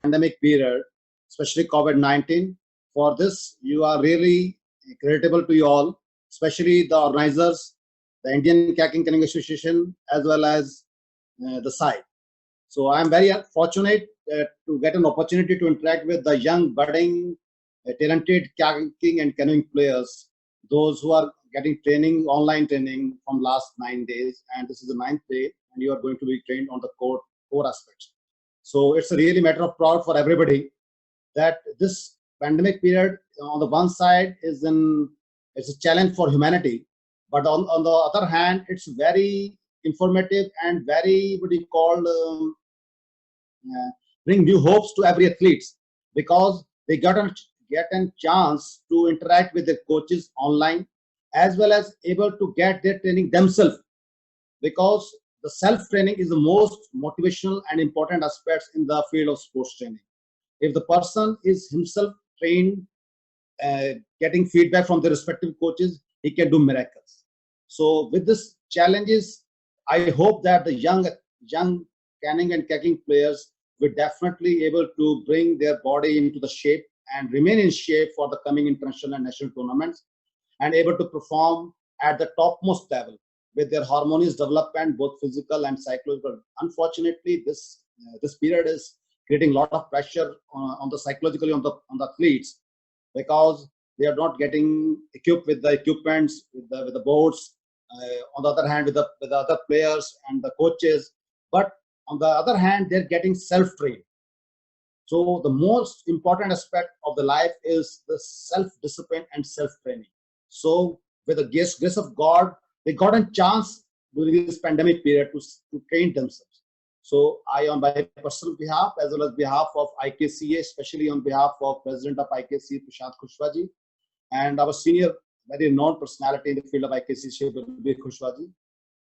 pandemic period, especially COVID-19. For this, you are really creditable to you all, especially the organizers, the Indian Kayaking Canoeing Association, as well as the site. So I am very fortunate to get an opportunity to interact with the young, budding, talented kayaking and canoeing players, those who are getting training, online training from last 9 days, and this is the ninth day, and you are going to be trained on the core aspects. So it's a really matter of proud for everybody that this pandemic period, on the one side, it's a challenge for humanity, but on the other hand, it's very informative and very what do you call uh, bring new hopes to every athletes, because they get a chance to interact with their coaches online, as well as able to get their training themselves, because the self training is the most motivational and important aspects in the field of sports training. If the person is himself trained, uh, getting feedback from the respective coaches, he can do miracles. So with this challenges, I hope that the young canning and kicking players will definitely able to bring their body into the shape and remain in shape for the coming international and national tournaments, and able to perform at the topmost level with their harmonious development, both physical and psychological. Unfortunately, this period is creating a lot of pressure on the psychologically on the athletes, because they are not getting equipped with the equipments, with the boards. On the other hand, with the other players and the coaches, but on the other hand, they're getting self-trained. So the most important aspect of the life is the self-discipline and self-training. So with the grace of God, they got a chance during this pandemic period to train themselves. So I, on my personal behalf, as well as behalf of IKCA, especially on behalf of President of IKC, Prashant Kushwaji, and our senior, very known personality in the field of IKC, Shiv Kushwaji,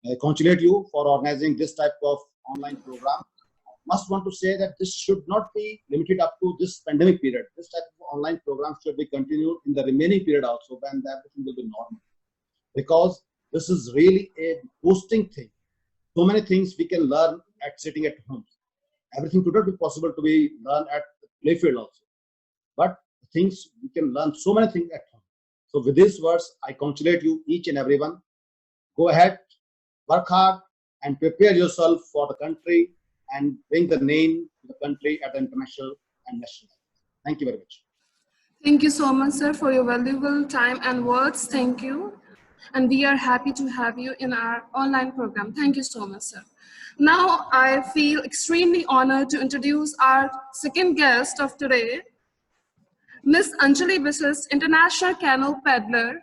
I congratulate you for organizing this type of online program. Must want to say that this should not be limited up to this pandemic period. This type of online program should be continued in the remaining period also, when everything will be normal. Because this is really a boosting thing. So many things we can learn at sitting at home. Everything could not be possible to be learned at the playfield also. But things we can learn so many things at home. So with these words, I congratulate you each and everyone. Go ahead, work hard, and prepare yourself for the country and bring the name to the country at the international and national level. Thank you very much. Thank you so much, sir, for your valuable time and words. Thank you. And we are happy to have you in our online program. Thank you so much, sir. Now, I feel extremely honored to introduce our second guest of today, Miss Anjali Biswas, international canoe paddler.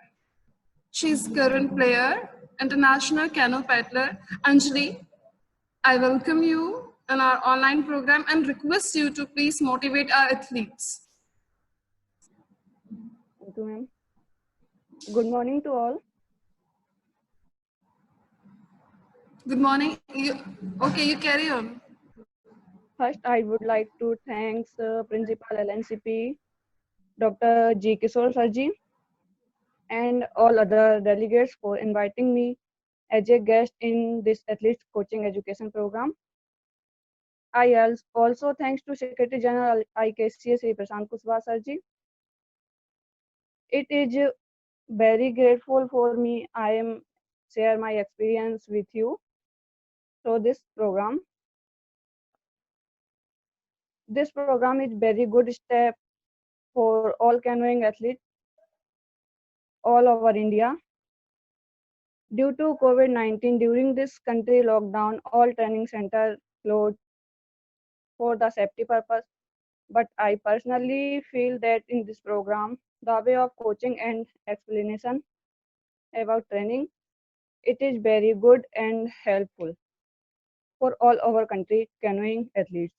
She's current player, international canoe paddler. Anjali, I welcome you in our online program and request you to please motivate our athletes. Thank you, ma'am. Good morning to all. Good morning. Okay, you carry on. First, I would like to thank Principal LNCP, Dr. G. Kishore Sarji, and all other delegates for inviting me as a guest in this athlete coaching education program. I also thanks to Secretary General IKCA, Sri Prashant Kushwaha Sarji. It is very grateful for me. I am share my experience with you through this program. This program is very good step for all canoeing athletes all over India. Due to COVID-19, during this country lockdown, all training centers closed for the safety purpose. But I personally feel that in this program, the way of coaching and explanation about training, it is very good and helpful for all our country canoeing athletes.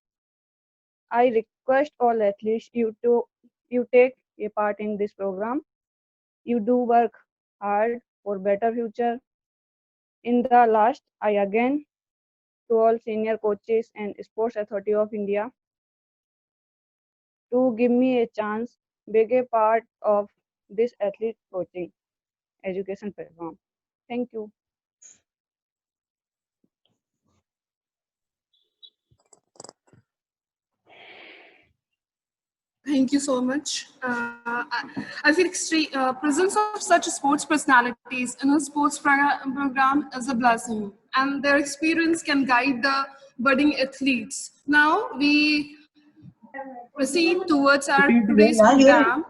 I request all athletes you take a part in this program. You do work hard for better future. In the last, I again to all senior coaches and Sports Authority of India to give me a chance, be a part of this athlete coaching education program. Thank you. Thank you so much. I feel extreme presence of such sports personalities in a sports program is a blessing, and their experience can guide the budding athletes. Now we proceed towards our today's program.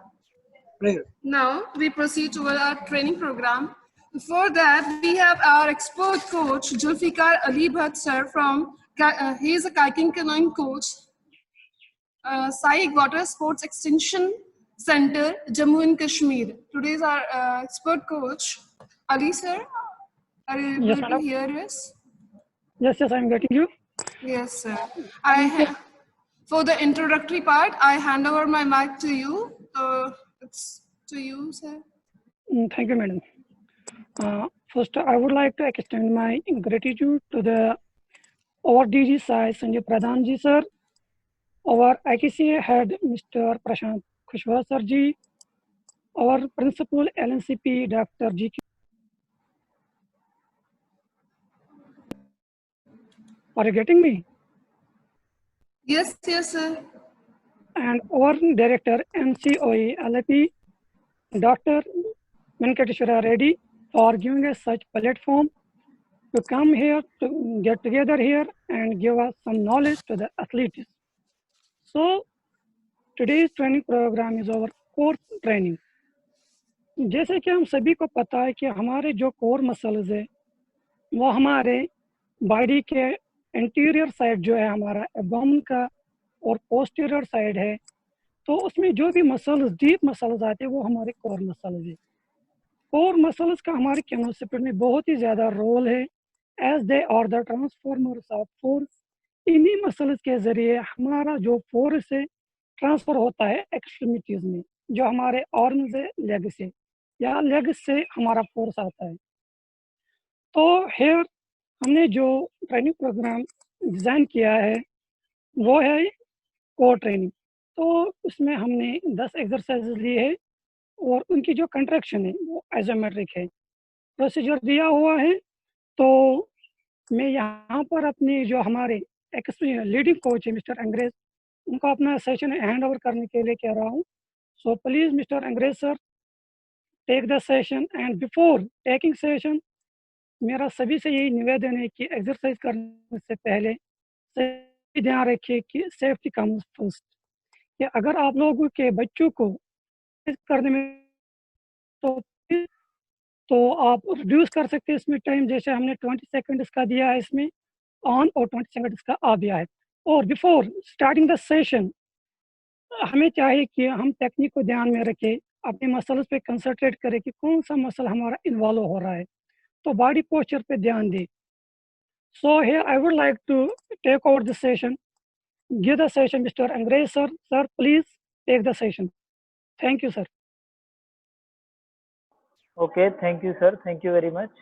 Now we proceed toward our training program. Before that, we have our expert coach Julfikar Ali Bhatt sir he is a kayaking canoeing coach, Sai Water Sports Extension Center, Jammu and Kashmir. Today is our expert coach Ali sir. Are you Yes, able to madam. hear us? Yes, I'm getting you. Yes, sir. For the introductory part, I hand over my mic to you. It's to you, sir. Thank you, madam. First, I would like to extend my gratitude to our DG Sai Sanjay Pradhan ji sir, our ITCA head Mr. Prashant Kushwaha sir ji, our principal LNCP Dr. GK. Are you getting me? Yes, sir. And our director MCOE LAP Dr. Venkateshwara Reddy for giving us such platform to come here, to get together here and give us some knowledge to the athletes. So today's training program is our core training. जैसे कि हम सभी को पता है कि हमारे जो कोर मसल्स है वो हमारे बॉडी के इंटीरियर साइड जो है हमारा एब्डोमेन का और पोस्टीरियर साइड है, तो उसमें जो भी मसल्स डीप मसल्स आते हैं वो हमारे कोर मसल्स है। कोर मसल्स का हमारे किनेसिस में बहुत ही ज़्यादा रोल है, as they are the transformers of force. इन्हीं मसल्स के ज़रिए हमारा जो फोर्स है ट्रांसफ़र होता है एक्सट्रीमिटीज़ में, जो हमारे आर्म्स है लेग से, या लेग से हमारा फोर्स आता है। तो हेयर हमने जो ट्रेनिंग प्रोग्राम डिज़ाइन किया है वो है कोर ट्रेनिंग। तो उसमें हमने 10 एक्सरसाइज लिए है और उनकी जो कंट्रैक्शन है वो आइसोमेट्रिक है। प्रोसीजर दिया हुआ है, तो मैं यहाँ पर अपने जो हमारे लीडिंग कोच है मिस्टर अंग्रेज, उनको अपना सेशन हैंड ओवर करने के लिए कह रहा हूँ। So please mister Angrej sir, take the session. And before taking session मेरा सभी से यही निवेदन है कि एक्सरसाइज करने से पहले सही ध्यान रखिए कि सेफ्टी कम्स फर्स्ट। कि अगर आप लोगों के बच्चों को करने में तो आप रिड्यूस कर सकते हैं इसमें टाइम, जैसे हमने 20 सेकंड्स का दिया है इसमें ऑन और 20 सेकंड्स का ऑफ दिया है। और बिफोर स्टार्टिंग द सेशन हमें चाहिए कि हम टेक्निक को ध्यान में रखें, अपने मसल्स पे कंसंट्रेट करें कि कौन सा मसल हमारा इन्वॉल्व हो रहा है, तो बॉडी पोस्चर पे ध्यान दें। So here I would like to take over the session, give the session mister Angrej sir. Sir please take the session. Thank you sir. Okay, thank you, sir. Thank you very much.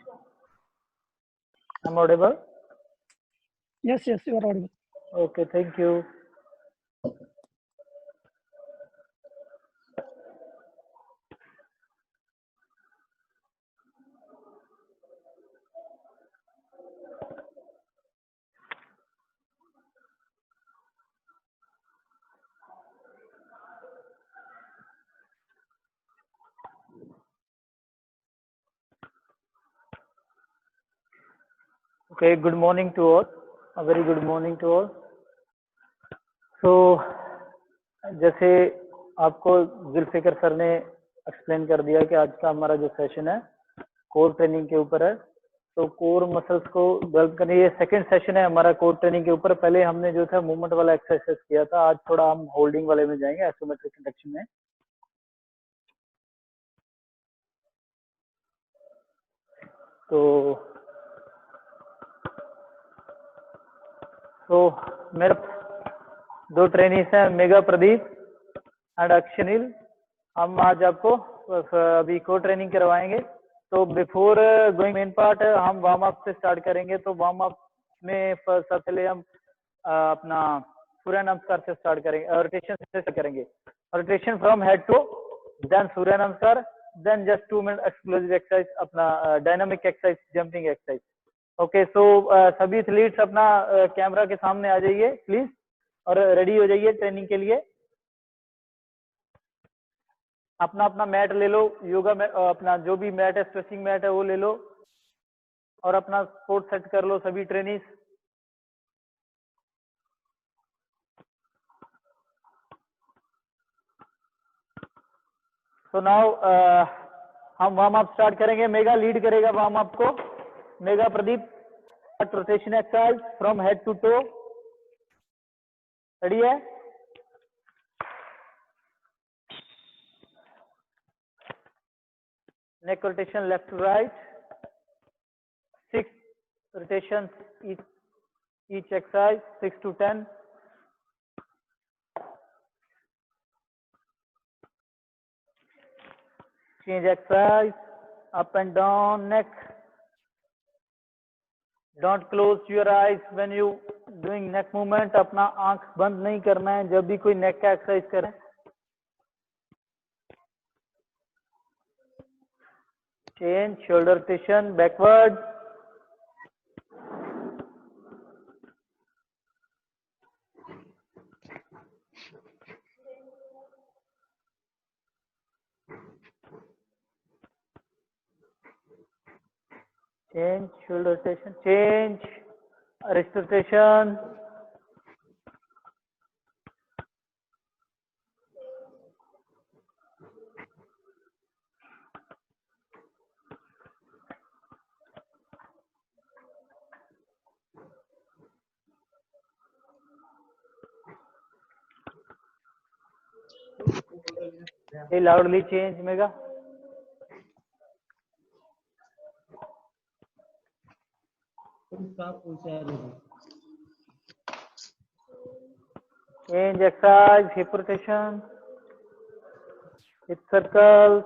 I'm audible? Yes, you are audible. Okay, thank you. Okay, good morning to all. A very good morning to all. So, जैसे आपको Zulfikar sir ने explain कर दिया कि आज का हमारा जो सेशन है कोर ट्रेनिंग के ऊपर है। तो कोर मसल्स को डेवलप करने, ये सेकंड सेशन है हमारा कोर ट्रेनिंग के ऊपर। पहले हमने जो था मूवमेंट वाला एक्सरसाइज किया था, आज थोड़ा हम होल्डिंग वाले में जाएंगे, आइसोमेट्रिक कंडक्शन में। तो मेरा दो ट्रेनिंग्स हैं, मेगा प्रदीप एंड अक्षनिल। हम आज आपको अभी को ट्रेनिंग करवाएंगे। तो बिफोर गोइंग मेन पार्ट हम वार्म अप से स्टार्ट करेंगे। तो वार्म अप में सबसे पहले हम अपना सूर्य नमस्कार से स्टार्ट करेंगे, रोटेशन से स्टार्ट करेंगे। Rotation from head to, then Surya Namaskar, then just 2 minute explosive exercise, अपना dynamic exercise, jumping exercise. Okay, so सभी एथलीट्स अपना कैमरा के सामने आ जाइए प्लीज और रेडी हो जाइए ट्रेनिंग के लिए। अपना अपना मैट ले लो, योगा में अपना जो भी मैट है, स्ट्रेचिंग मैट है वो ले लो और अपना स्पोर्ट सेट कर लो सभी ट्रेनिंग। तो नाउ हम वार्म अप स्टार्ट करेंगे। मेगा लीड करेगा वार्म अप को। Megha Pradeep, rotation exercise from head to toe. Ready है? Neck rotation left to right, 6 rotations each exercise, 6 to 10. Change exercise, up and down neck. Don't close your eyes when you doing neck movement. अपना आंख बंद नहीं करना है जब भी कोई neck का exercise करें। Change shoulder rotation backward. Change shoulder rotation. Change wrist rotation. Hey, loudly change, Mega. Change exercise, hip rotation, hip circles.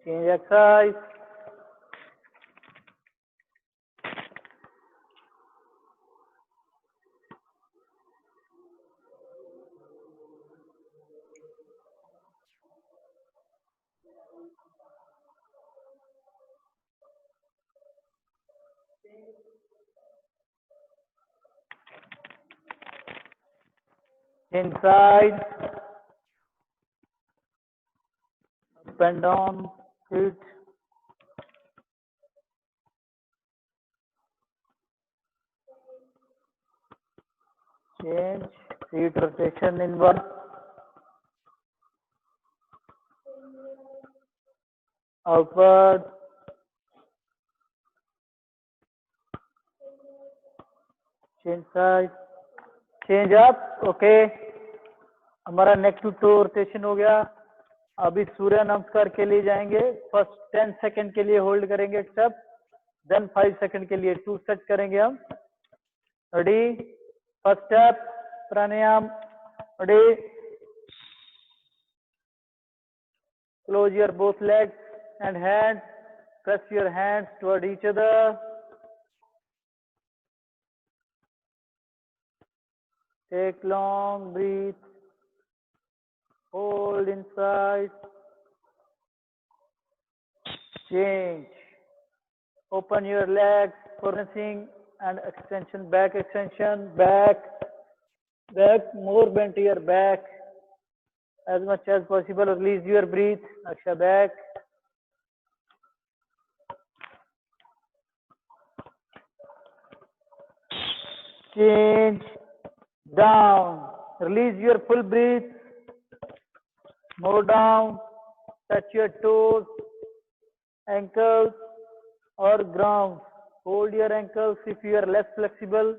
Change exercise. Inside, up and down, feet. Change, feet rotation inward. Outward. Change side. Change up. Okay. हमारा neck to to rotation हो गया। अभी सूर्य नमस्कार के लिए जाएंगे। First 10 second के लिए होल्ड करेंगे एक स्टेप, देन 5 सेकंड के लिए 2 सेट करेंगे हम। Ready? First step pranayama. Ready? Close your both legs and hands, press your hands toward each other. Take long breath, hold inside. Change. Open your legs for balancing and extension, back extension, back, more bend to your back as much as possible. Release your breath. Aksha, back. Change. Down. Release your full breath. More down. Touch your toes, ankles or ground. Hold your ankles if you are less flexible.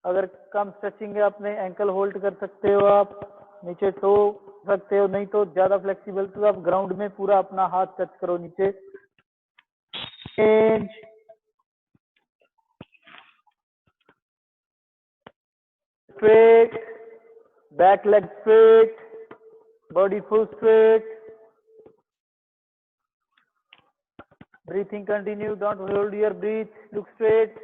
अगर कम stretching है अपने ankle hold कर सकते हो आप, नीचे to सकते हो, नहीं तो ज्यादा फ्लेक्सिबल तो आप ग्राउंड में पूरा अपना हाथ टच करो नीचे। Change, straight, back leg straight, body full straight. Breathing continue, don't hold your breath, look straight.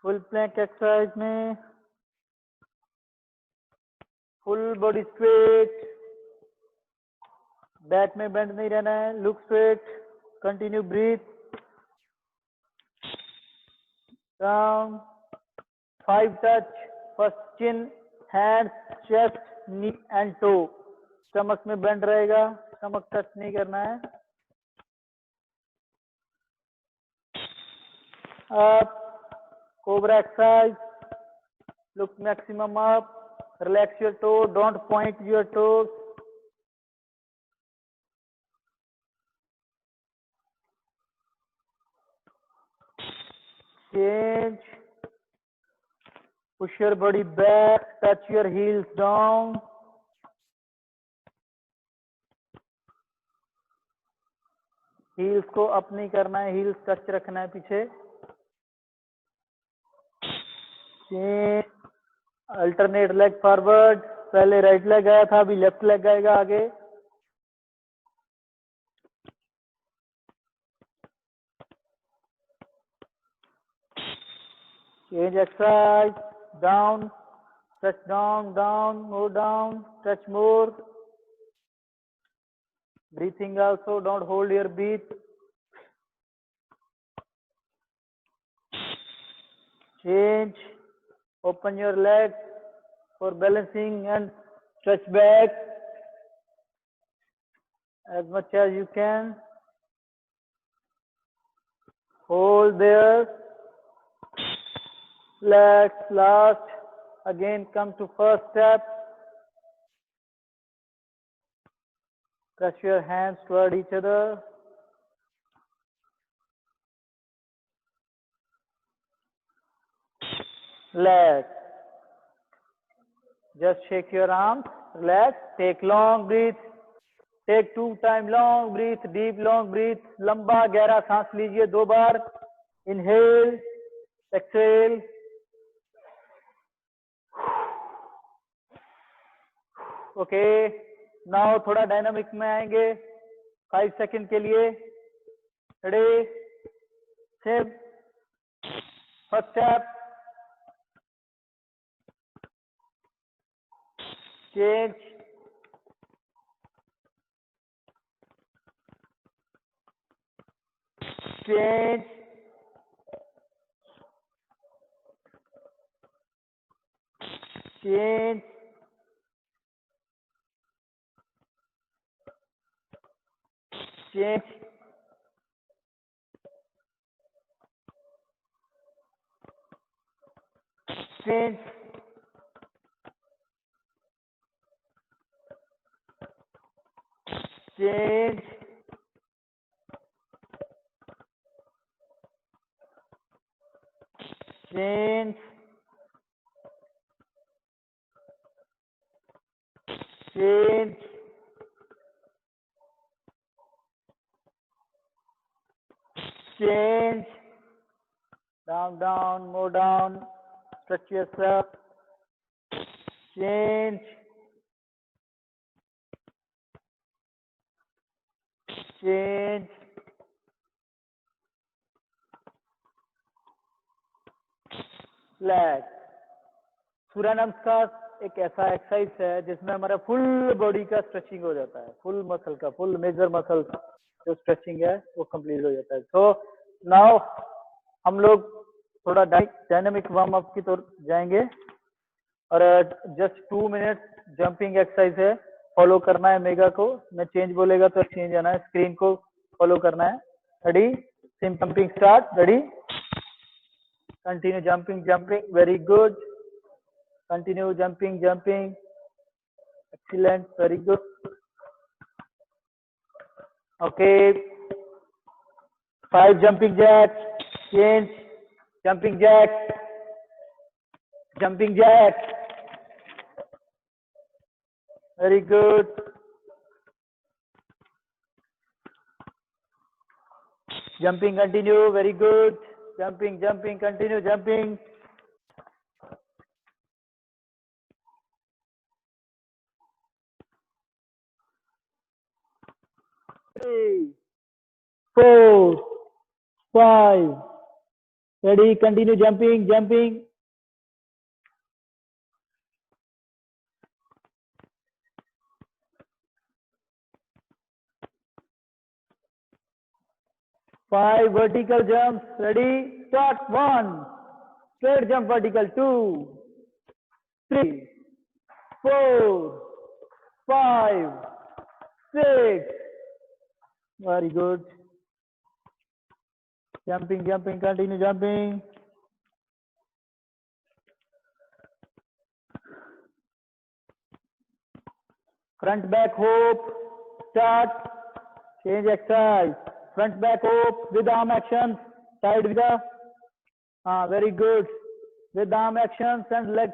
Full plank exercise में फुल बॉडी स्ट्रेट, बैक में बेंड नहीं रहना है, look straight, continue breath down, 5 touch, first chin, hand, chest, knee and toe, stomach में bend रहेगा, stomach touch नहीं करना है। Up, cobra exercise, look maximum up, relax your toe, don't point your toes. Change, push your body back, touch your heels down. Heels को up नहीं करना है, heels touch रखना है पीछे। Change, अल्टरनेट लेग फॉरवर्ड, पहले राइट लेग आया था, अभी लेफ्ट लेग आएगा आगे। Change exercise, down, touch down, down, more down, touch more, breathing also, don't hold your breath. Change, open your legs for balancing and stretch back as much as you can. Hold there. Relax. Last. Again, come to first step. Press your hands toward each other. Relax. Just shake your arms. Relax. Take long breath. Take 2 time long breath, deep long breath, लंबा गहरा सांस लीजिए 2 बार. Inhale, exhale. Okay. Now थोड़ा dynamic में आएंगे 5 second के लिए. Ready? Same. First step. Change. Change. Change. Change. Change. Change. Change. Change. Change. Down, down, more down. Stretch yourself. Change. Change. Relax. सूर्य नमस्कार एक ऐसा एक्सरसाइज है जिसमें हमारा फुल बॉडी का स्ट्रेचिंग हो जाता है, फुल मसल का, फुल मेजर मसल का जो स्ट्रेचिंग है वो कंप्लीट हो जाता है. सो नाउ हम लोग थोड़ा डायनामिक वार्म अप की तरफ जाएंगे और जस्ट 2 मिनट जंपिंग एक्सरसाइज है, फॉलो करना है मेगा को. मैं चेंज बोलेगा तो चेंज आना है, स्क्रीन को फॉलो करना है. Ready? SIM jumping start. Ready? Continue jumping, jumping, very good. Continue jumping, jumping. Excellent, very good. Okay. 5 jumping jacks. Change. Jumping jacks. Jumping jacks. Very good. Jumping, continue. Very good. Jumping, jumping, continue jumping. 3, 4, 5, ready, continue jumping, jumping. Five vertical jumps, ready, start. One, straight jump vertical, 2, 3, 4, 5, 6. Very good. Jumping, jumping, continue jumping. Front back hope, start, change exercise. Front back hope with arm actions, side with the, very good. With arm actions and legs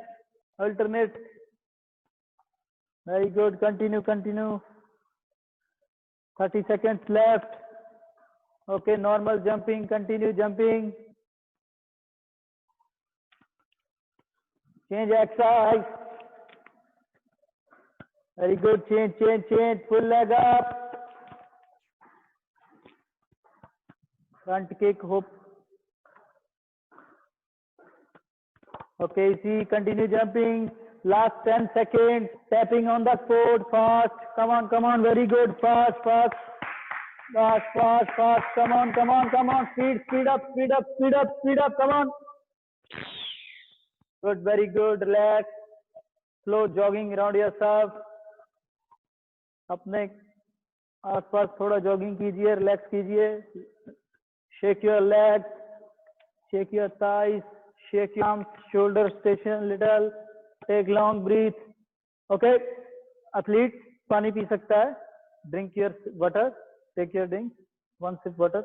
alternate. Very good, continue, continue. 30 seconds left. Okay, normal jumping, continue jumping. Change exercise. Very good, change, change, change. Full leg up. Front kick, hook. Okay, see, continue jumping. Last 10 seconds. Tapping on the board, fast. Come on, come on. Very good. Fast, fast. Fast, fast, fast. Come on, come on, come on. Speed, speed up, speed up, speed up, speed up. Come on. Good, very good. Relax. Slow jogging around yourself. अपने आसपास थोड़ा jogging कीजिए, relax कीजिए. Shake your legs, shake your thighs, shake your arms, shoulders station little, take long breath. Okay, athlete पानी P सकता है. Drink your water, take your drink, one sip water.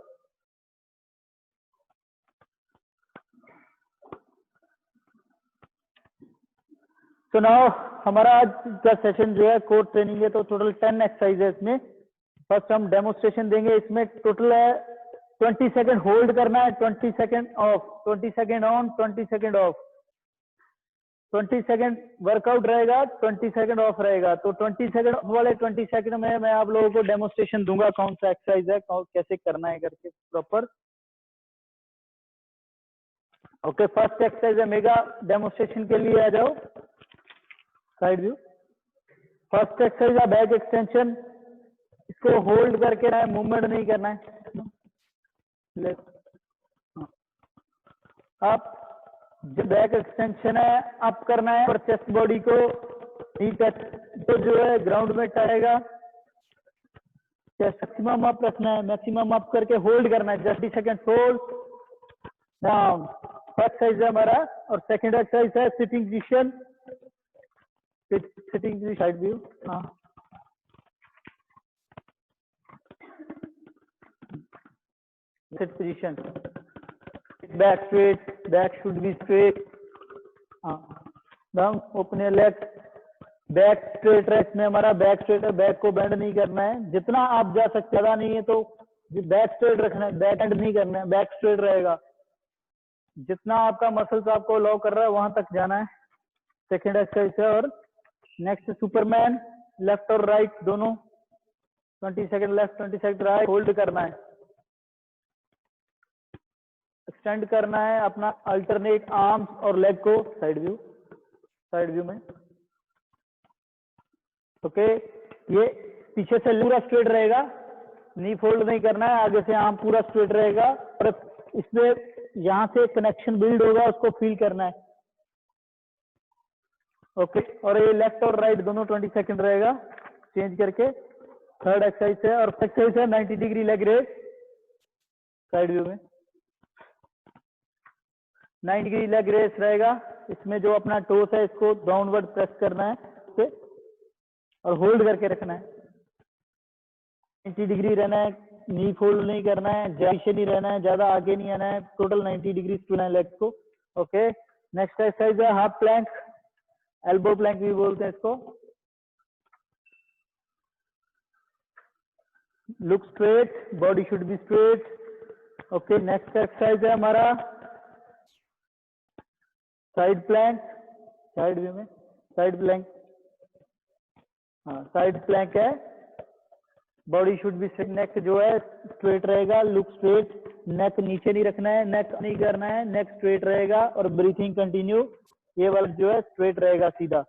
तो now हमारा आज का सेशन जो है कोर ट्रेनिंग है, तो टोटल 10 एक्सरसाइजेस में फर्स्ट हम डेमोस्ट्रेशन देंगे. इसमें टोटल है 20 सेकंड होल्ड करना है, 20 second of, 20 second on, 20 second of, 20 second workout रहेगा, 20 सेकंड ऑफ रहेगा. तो 20 सेकंड ऑफ वाले 20 सेकंड में मैं आप लोगों को डेमोस्ट्रेशन दूंगा कौन सा एक्सरसाइज है, कैसे करना है करके प्रॉपर. ओके, फर्स्ट एक्सरसाइज है मेगा. डेमोस्ट्रेशन के लिए आ जाओ साइड व्यू. फर्स्ट एक्सरसाइज है बैक एक्सटेंशन. इसको होल्ड करके ना, मूवमेंट नहीं करना है. आप जो बैक एक्सटेंशन है अप करना है और चेस्ट बॉडी को नी टच तो जो है ग्राउंड में टचेगा. चेस्ट मैक्सिमम अप रखना है, मैक्सिमम अप करके होल्ड करना है. 30 second hold down. First exercise है हमारा. और सेकंड एक्सरसाइज है sitting position. Sitting side view. हाँ, sit position. Back straight, back should be straight. Now open your legs. Back straight है. इसमें हमारा बैक स्ट्रेट है, बैक को बेंड नहीं करना है. जितना आप जा सकते, ज्यादा नहीं है तो बैक स्ट्रेट रखना है, बैक एंड नहीं करना है, बैक स्ट्रेट रहेगा. जितना आपका मसल्स आपको अलाउ कर रहा है वहां तक जाना है. सेकेंड एक्सरसाइज है. और नेक्स्ट सुपरमैन, लेफ्ट और राइट दोनों. 20 second left, 20 second right. Hold करना है, एक्सटेंड करना है अपना अल्टरनेट आर्म्स और लेग को. साइड व्यू में. ओके, ये पीछे से पूरा स्ट्रेट रहेगा, नी फोल्ड नहीं करना है. आगे से आर्म पूरा स्ट्रेट रहेगा और इसमें यहाँ से कनेक्शन बिल्ड होगा, उसको फील करना है. ओके, और ये लेफ्ट और राइट दोनों 20 सेकंड रहेगा. चेंज करके थर्ड एक्सरसाइज है. और एक्सरसाइज है 90 degree leg raise. Side view में 90 डिग्री लेग रेस रहेगा. इसमें जो अपना टोस है इसको डाउनवर्ड प्रेस करना है. ओके, और होल्ड करके रखना है. 90 डिग्री रहना है, नी फोल्ड नहीं करना है, जैसे नहीं रहना है, ज्यादा आगे नहीं आना है. टोटल 90 डिग्री चुना है लेग को. ओके, नेक्स्ट एक्सरसाइज है हाफ प्लैंक. एल्बो प्लैंक भी बोलते हैं इसको. Look straight, body should be straight. Okay, next exercise है हमारा साइड प्लैंक. साइड व्यू में साइड प्लैंक. हाँ, साइड प्लैंक है. बॉडी शुड बी स्ट्रेट, नेक जो है स्ट्रेट रहेगा, लुक स्ट्रेट, नेक नीचे नहीं रखना है, नेक नहीं करना है, नेक स्ट्रेट रहेगा और ब्रीथिंग कंटिन्यू, ये वाला जो है स्ट्रेट रहेगा, सीधा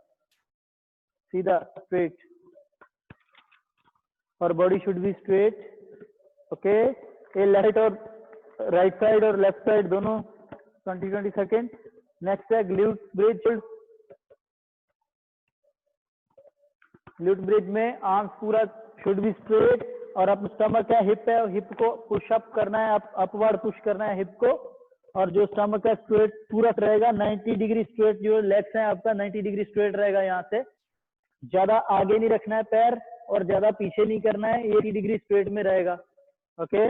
सीधा स्ट्रेट, और body should be straight. Okay, ये लेफ्ट और राइट साइड और लेफ्ट साइड दोनों 20-20 सेकेंड। नेक्स्ट है ग्लूट ब्रिज। ग्लूट ब्रिज में आर्म्स पूरा शुड बी स्ट्रेट और अपना स्टमक है, हिप है, हिप को पुश अप करना है, अपवर्ड पुश करना है हिप को, और जो स्टमक है स्ट्रेट पूरा रहेगा, 90 डिग्री स्ट्रेट, जो लेग्स है आपका 90 डिग्री स्ट्रेट रहेगा, यहाँ से ज्यादा आगे नहीं रखना है पैर और ज्यादा पीछे नहीं करना है, 80 डिग्री स्ट्रेट में रहेगा। ओके,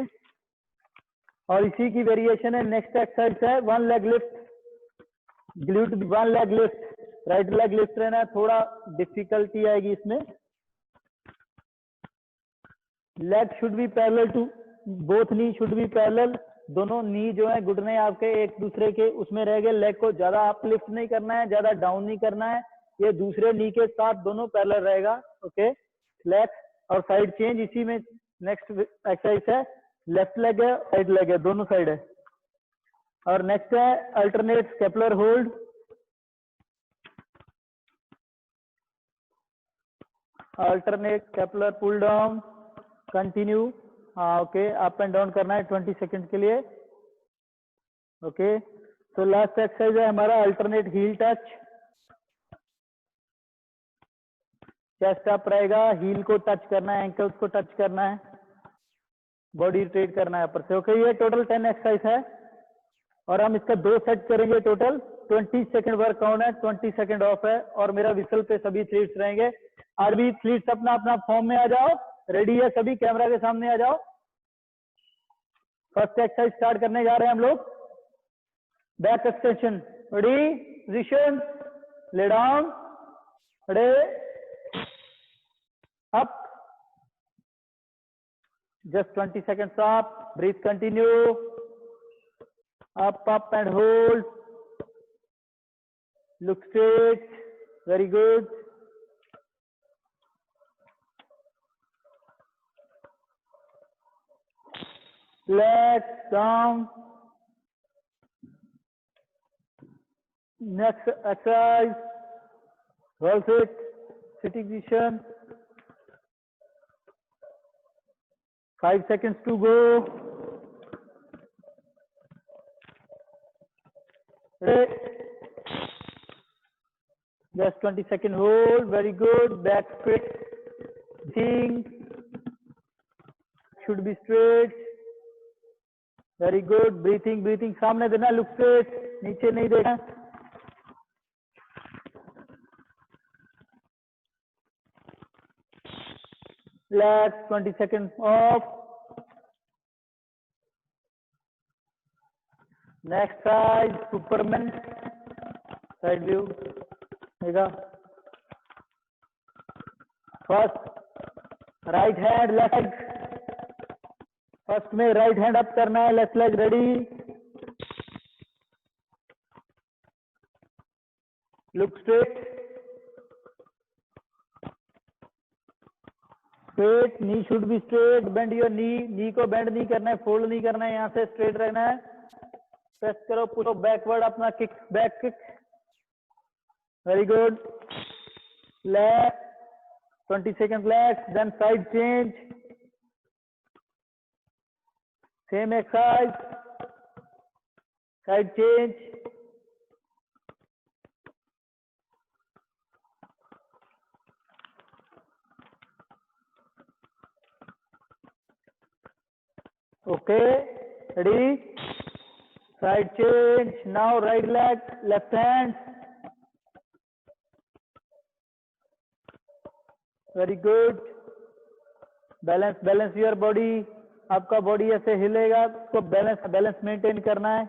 और इसी की वेरिएशन है। नेक्स्ट एक्सरसाइज है one leg lift, glute one leg lift, right leg lift रहना है, थोड़ा डिफिकल्टी आएगी इसमें। Leg should be parallel to both knee, should be parallel, दोनों नी जो है घुटने आपके एक दूसरे के उसमें रह गए, लेग को ज्यादा अप लिफ्ट नहीं करना है, ज्यादा डाउन नहीं करना है, ये दूसरे नी के साथ दोनों पैरेलल रहेगा। ओके, लेग और साइड चेंज इसी में। नेक्स्ट एक्सरसाइज है लेफ्ट लेग है, राइट लेग है, दोनों साइड है। और नेक्स्ट है alternate scapular hold, alternate scapular pull down, continue, हाँ ओके, अप एंड डाउन करना है 20 सेकंड के लिए। ओके, तो लास्ट एक्सरसाइज है हमारा alternate heel touch, chest up रहेगा, हील को टच करना है, एंकल्स को टच करना है, बॉडी रोटेट करना है ऊपर से। ओके, ये टोटल 10 एक्सरसाइज है और हम इसका 2 सेट करेंगे टोटल। 20 सेकंड वर्क ऑन है, 20 सेकंड ऑफ है, और मेरा विसल पे सभी एथलीट्स रहेंगे। आरबी एथलीट्स अपना अपना फॉर्म में आ जाओ, रेडी है सभी, कैमरा के सामने आ जाओ। फर्स्ट एक्सरसाइज स्टार्ट करने जा रहे हैं हम लोग, back extension. Ready, position, lay down, ready, up, just 20 seconds up, breathe, continue, up and hold, look straight, very good, relax down. Next exercise, roll sit, sitting position. 5 seconds to go. Ready? Just 20 second hold. Very good. Back straight. Think. Should be straight. Very good. Breathing, breathing. सामने देना. Look straight. नीचे नहीं देखना. Relax. 20 seconds off. Next side, Superman. Side view. First, right hand, left leg. First में right hand up करना है, left leg ready. Look straight. Straight, knee should be straight. Bend your knee. Knee को bend नहीं करना है, fold नहीं करना है, यहाँ से straight रहना है. Press करो, push backward अपना kick, back kick. Very good. Left. 20 seconds left. Then side change. Same exercise. Side change. Okay, ready? Side change. Now right leg, left hand. Very good. Balance, balance your body. आपका body ऐसे हिलेगा, तो balance maintain करना है.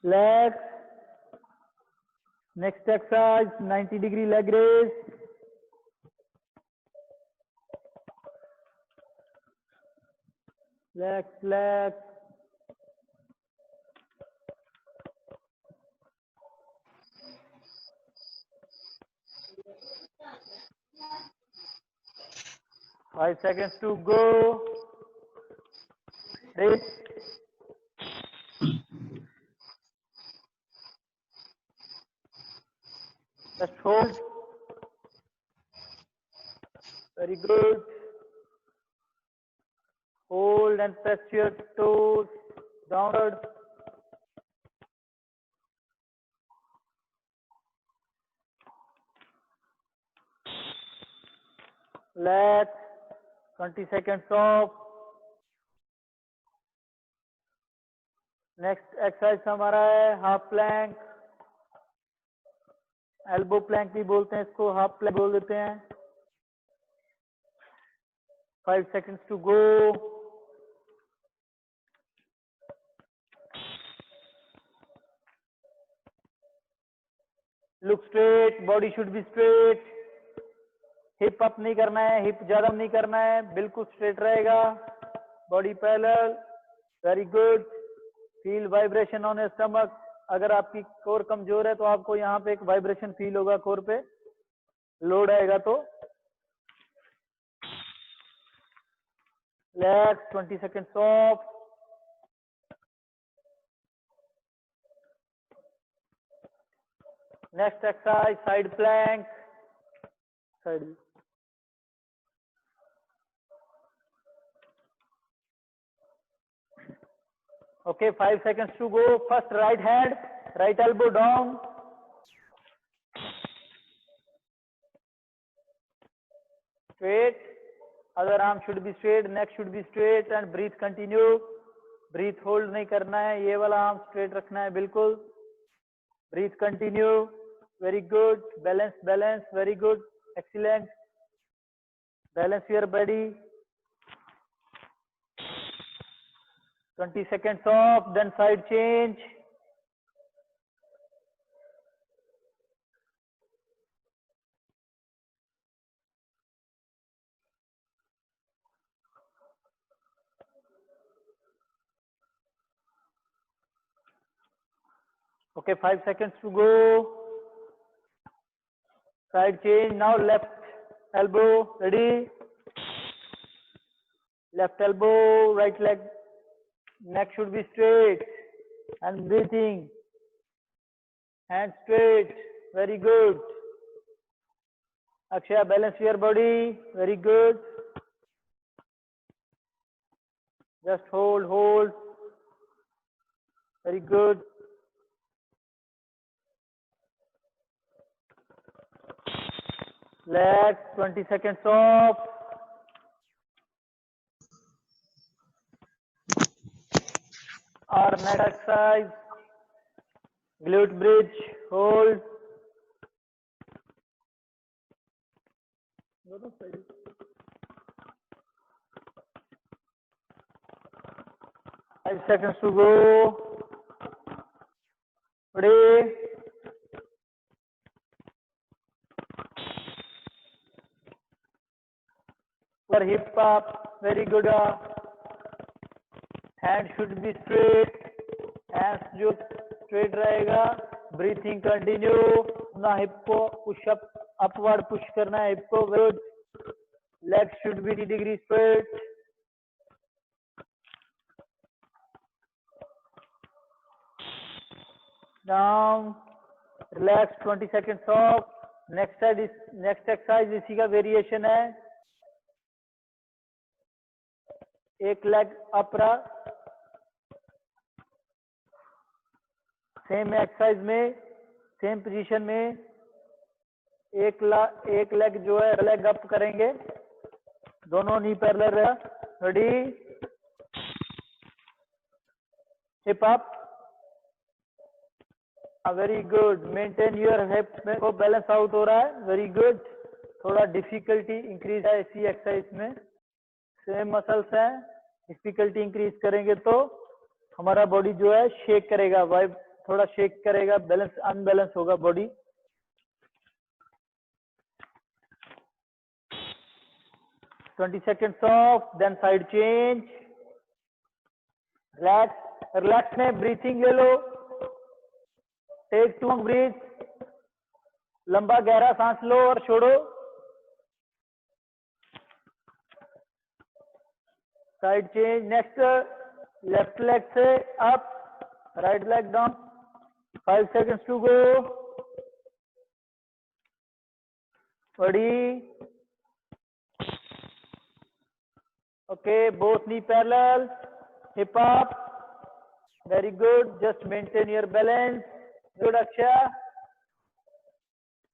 Legs. Next exercise, 90 degree leg raise. Leg. 5 seconds to go. Ready? Just hold. Very good. Hold and press your toes downward. Let 20 seconds off. Next exercise हमारा है half Planck, elbow Planck भी बोलते हैं इसको, half Planck बोल देते हैं। 5 seconds to go. Look straight, body should be straight, hip up नहीं करना है, हिप ज्यादा नहीं करना है, बिल्कुल स्ट्रेट रहेगा, body parallel. Very good. Feel vibration on your stomach. अगर आपकी कोर कमजोर है तो आपको यहाँ पे एक वाइब्रेशन फील होगा, कोर पे लोड आएगा तो। Relax, 20 seconds of. Next exercise side plank, side. Okay, 5 seconds to go. First right hand, right elbow down. Straight. Other arm should be straight, neck should be straight and breathe continue. Breathe hold नहीं करना है, ये वाला arm straight रखना है बिल्कुल. Breathe continue. Very good. Balance, balance. Very good. Excellent. Balance your body. 20 seconds off, then side change. Okay, 5 seconds to go. Side change. Now left elbow. Ready? Left elbow, right leg. Neck should be straight and breathing. Hands straight. Very good. Akshaya, balance your body. Very good. Just hold, hold. Very good. Relax. 20 seconds off. Our next exercise, glute bridge, hold. Five seconds to go. Ready? For hip up, very good. Hand should be straight, hands जो straight रहेगा, breathing continue, ना hip को push up upward push करना है hip को, good, leg should B 90 degree straight, down, relax, 20 seconds of. Next exercise इसी का variation है, एक लेग अप रहा, सेम एक्सरसाइज में सेम पोजीशन में एक लेग जो है लेग अप करेंगे, दोनों नी पैरेलल रहा। Ready? Hip up, very good, maintain your hip में को बैलेंस आउट हो रहा है, वेरी गुड। थोड़ा डिफिकल्टी इंक्रीज है इसी एक्सरसाइज में, सेम मसल्स हैं, डिफिकल्टी इंक्रीज करेंगे तो हमारा बॉडी जो है शेक करेगा, वाइब थोड़ा शेक करेगा, बैलेंस अनबैलेंस होगा body. Twenty seconds off, then side change, relax, relax में ब्रीथिंग ले लो, टेक 2 ब्रीथ, लंबा गहरा सांस लो और छोड़ो। Side change. Next left leg से up, right leg down. 5 seconds to go. Ready? Okay, both knee parallel, hip up. Very good. Just maintain your balance. Good, Akshay.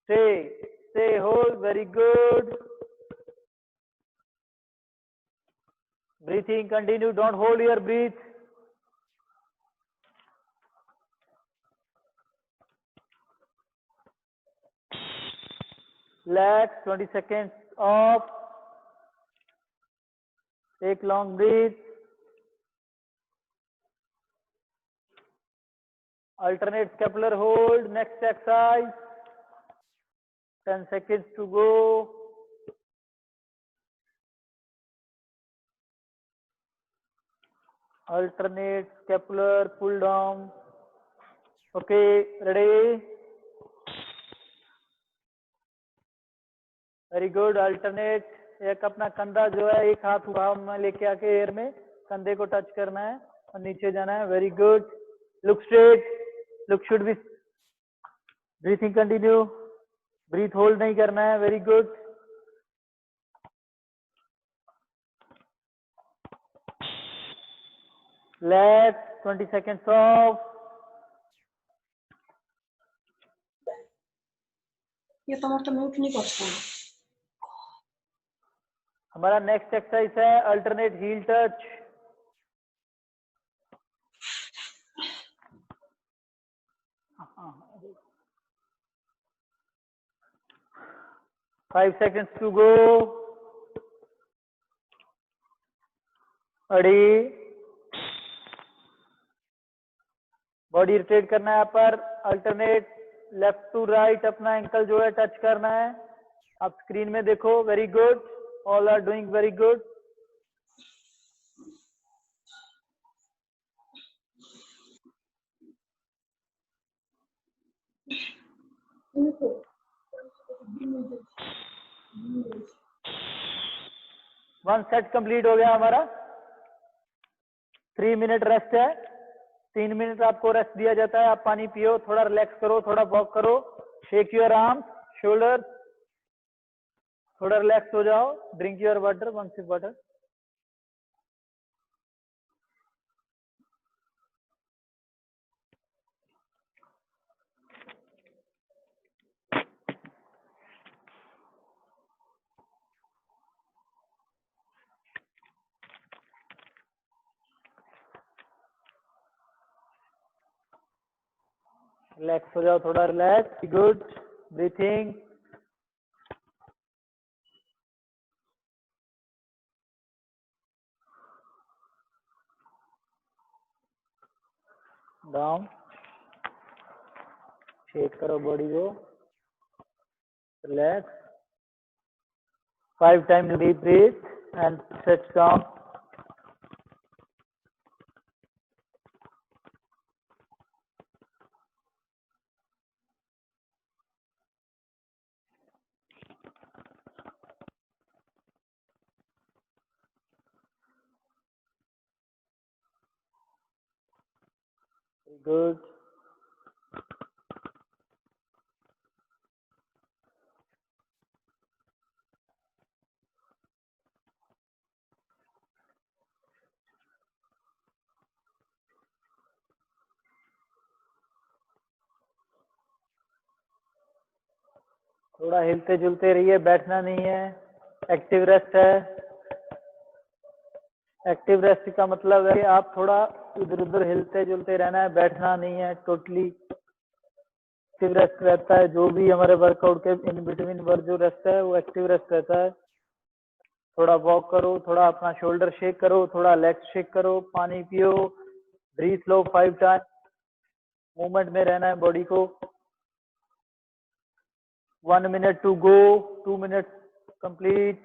Stay, hold. Very good. Breathing, continue. Don't hold your breath. Relax. 20 seconds off. Take long breath. Alternate scapular hold. Next exercise. 10 seconds to go. Alternate scapular pull down. Okay, ready? Very good. Alternate. एक अपना कंधा जो है एक हाथ उठाव में लेके आके एयर में कंधे को टच करना है और नीचे जाना है. Very good. Look straight. Look should be. Breathing continue. Breath hold नहीं करना है. Very good. Let's. 20 seconds off. ये তোমারটা মিউট नहीं করছো. हमारा नेक्स्ट एक्सरसाइज है alternate heel touch. Five seconds to go. Ready? Body rotate करना है यहाँ पर. अल्टरनेट लेफ्ट टू राइट अपना एंकल जो है टच करना है. आप स्क्रीन में देखो. Very good. All are doing very good. One set complete हो गया हमारा. 3 मिनट रेस्ट है. 3 मिनट आपको रेस्ट दिया जाता है. आप पानी पियो, थोड़ा रिलैक्स करो, थोड़ा वॉक करो. Shake your arms, shoulder. थोड़ा रिलैक्स हो जाओ. Drink your water. 1 sip water. Relax हो जाओ, थोड़ा relax. Good. Breathing. Down. Shake करो बॉडी को. Relax. 5 times deep breath and stretch down. Good. थोड़ा हिलते जुलते रहिए, बैठना नहीं है. एक्टिव रेस्ट है. एक्टिव रेस्ट का मतलब है कि आप थोड़ा इधर उधर हिलते जुलते रहना है, बैठना नहीं है. टोटली एक्टिव रेस्ट रहता है. जो भी हमारे वर्कआउट के इन बिटवीन वर्क जो रेस्ट है वो एक्टिव रेस्ट रहता है. थोड़ा वॉक करो, थोड़ा अपना शोल्डर शेक करो, थोड़ा लेग शेक करो, पानी पियो. ब्रीथ लो 5 टाइम. मूवमेंट में रहना है बॉडी को. 1 minute to go. 2 minutes complete.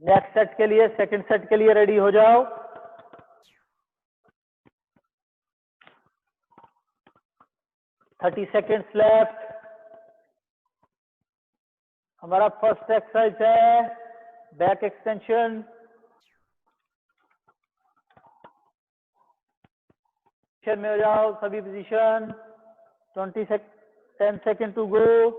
Next set के लिए, सेकंड सेट के लिए रेडी हो जाओ. Thirty seconds left. हमारा फर्स्ट एक्सरसाइज है back extension. में हो जाओ सभी position. 10 seconds to go.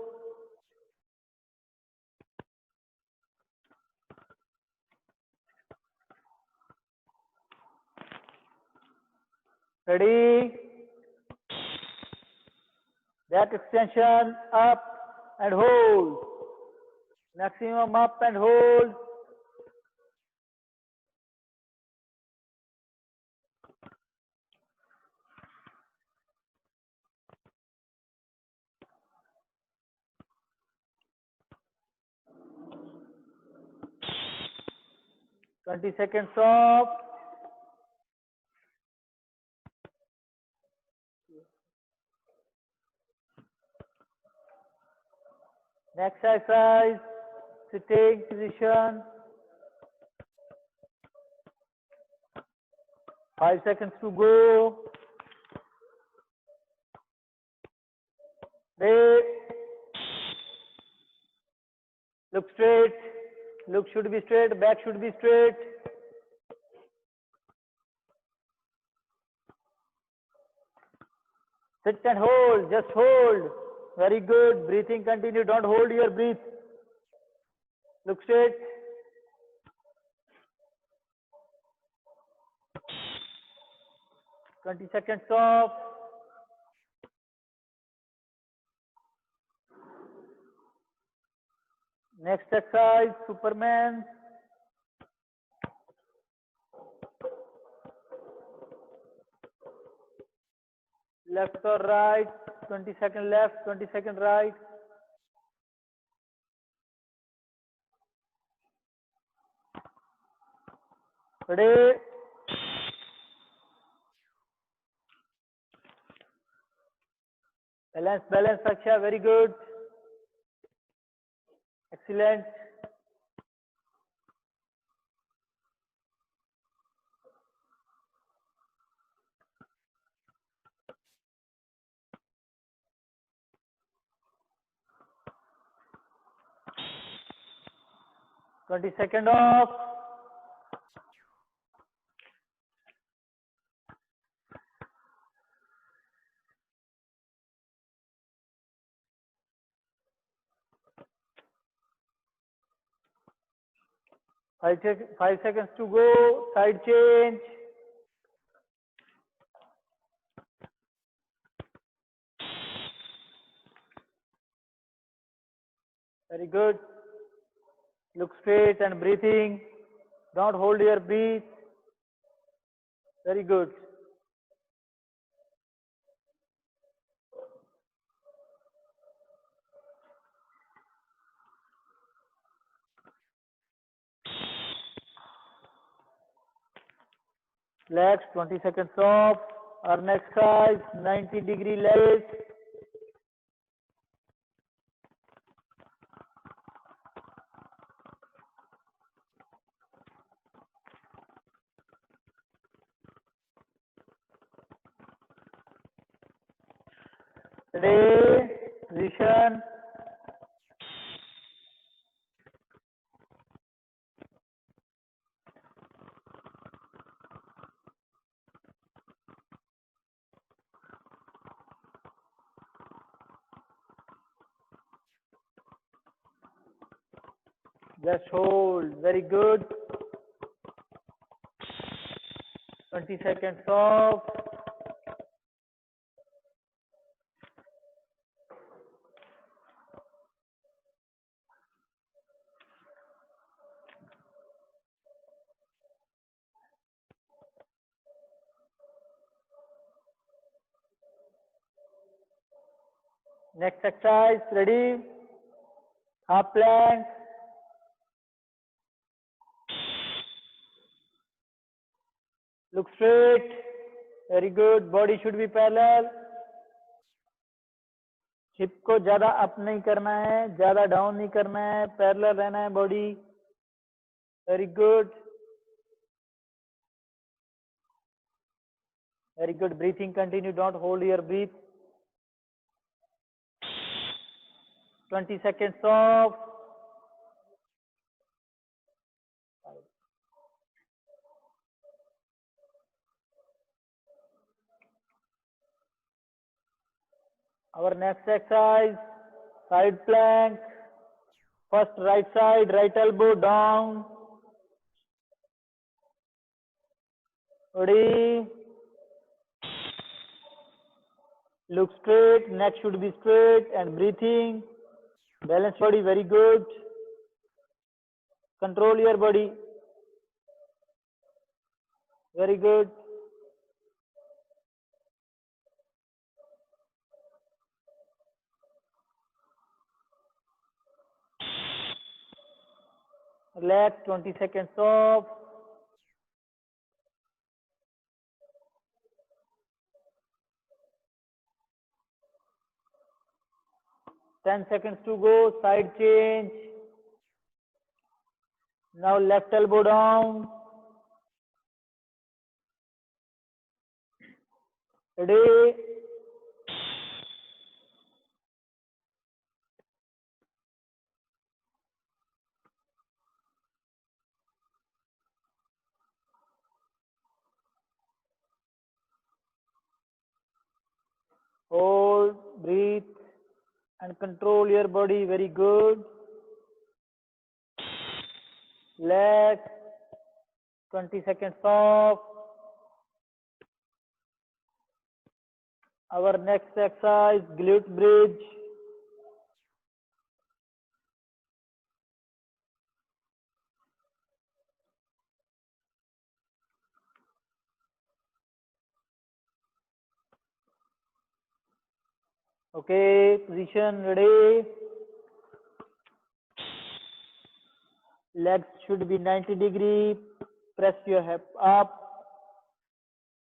Ready? Back extension, up and hold. Maximum up and hold. Twenty seconds off. Next exercise, sitting position. 5 seconds to go. Wait. Look straight. Look should be straight. Back should be straight. Sit and hold. Just hold. Very good. Breathing continue. Don't hold your breath. Look straight. Twenty seconds off. Next exercise, Superman. Left or right, 20 seconds left, 20 seconds right. Ready? Balance, balance, Saksha, very good. Excellent. Twenty seconds off. Five seconds to go. Side change. Very good. Look straight and breathing. Don't hold your breath. Very good. Relax, 20 seconds off. Our next exercise, 90-degree legs. Ready, position. Just hold, very good. 20 seconds off. Next exercise, ready? Half plank. Look straight. Very good. Body should be parallel. Hip को ज्यादा up नहीं करना है, ज्यादा down नहीं करना है, parallel रहना है body. Very good. Very good. Breathing continue. Don't hold your breath. 20 seconds off. Our next exercise, side plank. First right side, right elbow down. Ready? Look straight, neck should be straight and breathing. Balance body, very good. Control your body. Very good. Relax, 20 seconds off. Ten seconds to go, side change. Now left elbow down. Ready? Hold, breathe and control your body, very good. Relax, 20 seconds off. Our next exercise, glute bridge. Okay, position, ready. Legs should be 90 degree. Press your hip up.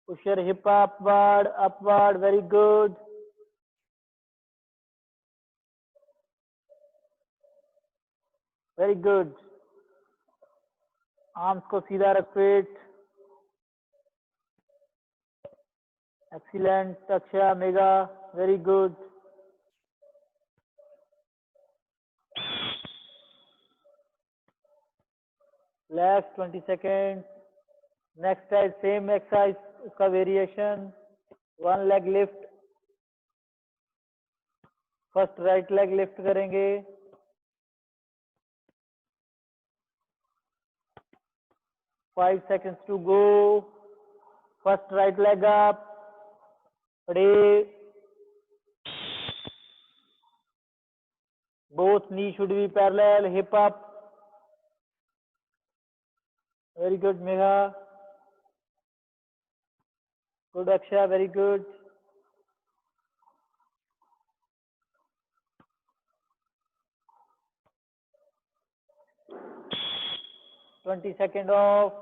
Push your hip upward, upward, very good. Very good. Arms को सीधा रख fit. Excellent, Akshay, Mega, very good. Relax, 20 seconds. Next time, same exercise, उसका variation. One leg lift. First right leg lift करेंगे. 5 seconds to go. First right leg up. Ready? Both knees should be parallel, hip up. Very good, Megha. Good, Akshay, very good. Twenty seconds off.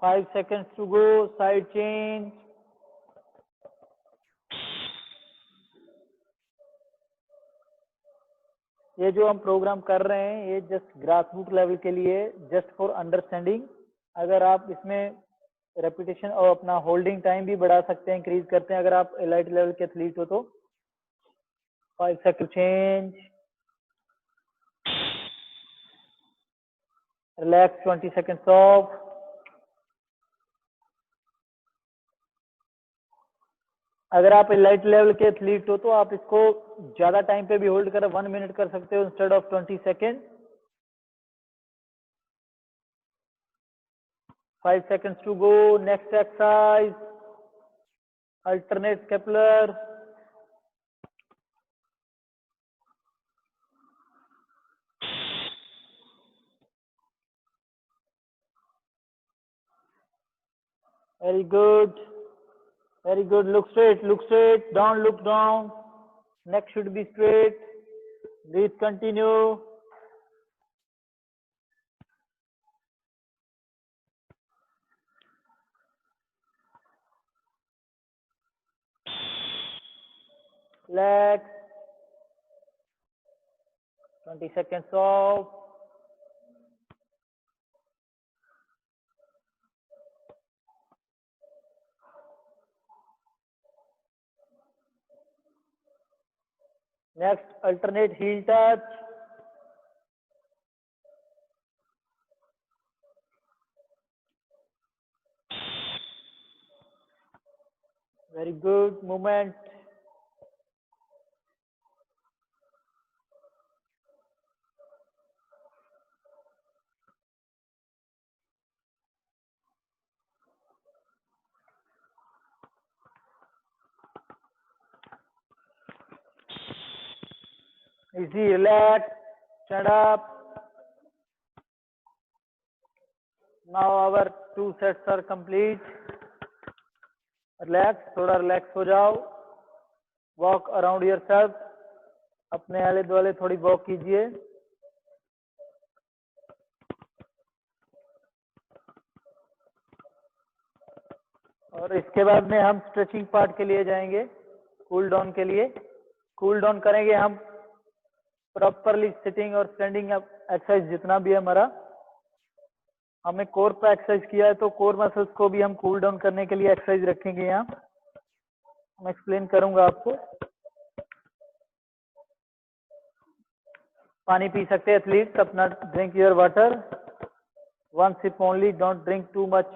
Five seconds to go, side change. ये जो हम programme कर रहे हैं ये just grass root level के लिए, just for understanding. अगर आप इसमें रेपिटेशन और अपना होल्डिंग टाइम भी बढ़ा सकते हैं, इंक्रीज करते हैं अगर आप एलाइट लेवल के एथलीट हो तो. 5 second change. Relax, 20 seconds of. अगर आप एलाइट लेवल के एथलीट हो तो आप इसको ज्यादा टाइम पे भी होल्ड कर 1 मिनट कर सकते हो instead of 20 second. 5 seconds to go. Next exercise, alternate scapular. Very good. Very good. Look straight, look straight. Down, look down. Neck should be straight. Breathe, continue. Relax. 20 seconds off. Next, alternate heel touch. Very good movement. Easy, relax, stand up. Now our 2 sets are complete. Relax, थोड़ा relax हो जाओ. Walk around yourself. अपने आले दुआले थोड़ी walk कीजिए. और इसके बाद में हम स्ट्रेचिंग पार्ट के लिए जाएंगे. कूल डाउन के लिए. कूल डाउन करेंगे हम प्रॉपरली सिटिंग और स्टैंडिंग एक्सरसाइज जितना भी है हमारा. हमने कोर पे एक्सरसाइज किया है तो कोर मसल्स को भी हम कूल डाउन करने के लिए एक्सरसाइज रखेंगे. यहाँ मैं एक्सप्लेन करूंगा आपको. पानी पी सकते हैं एथलीट्स. अपना drink your water. 1 sip only. Don't drink too much.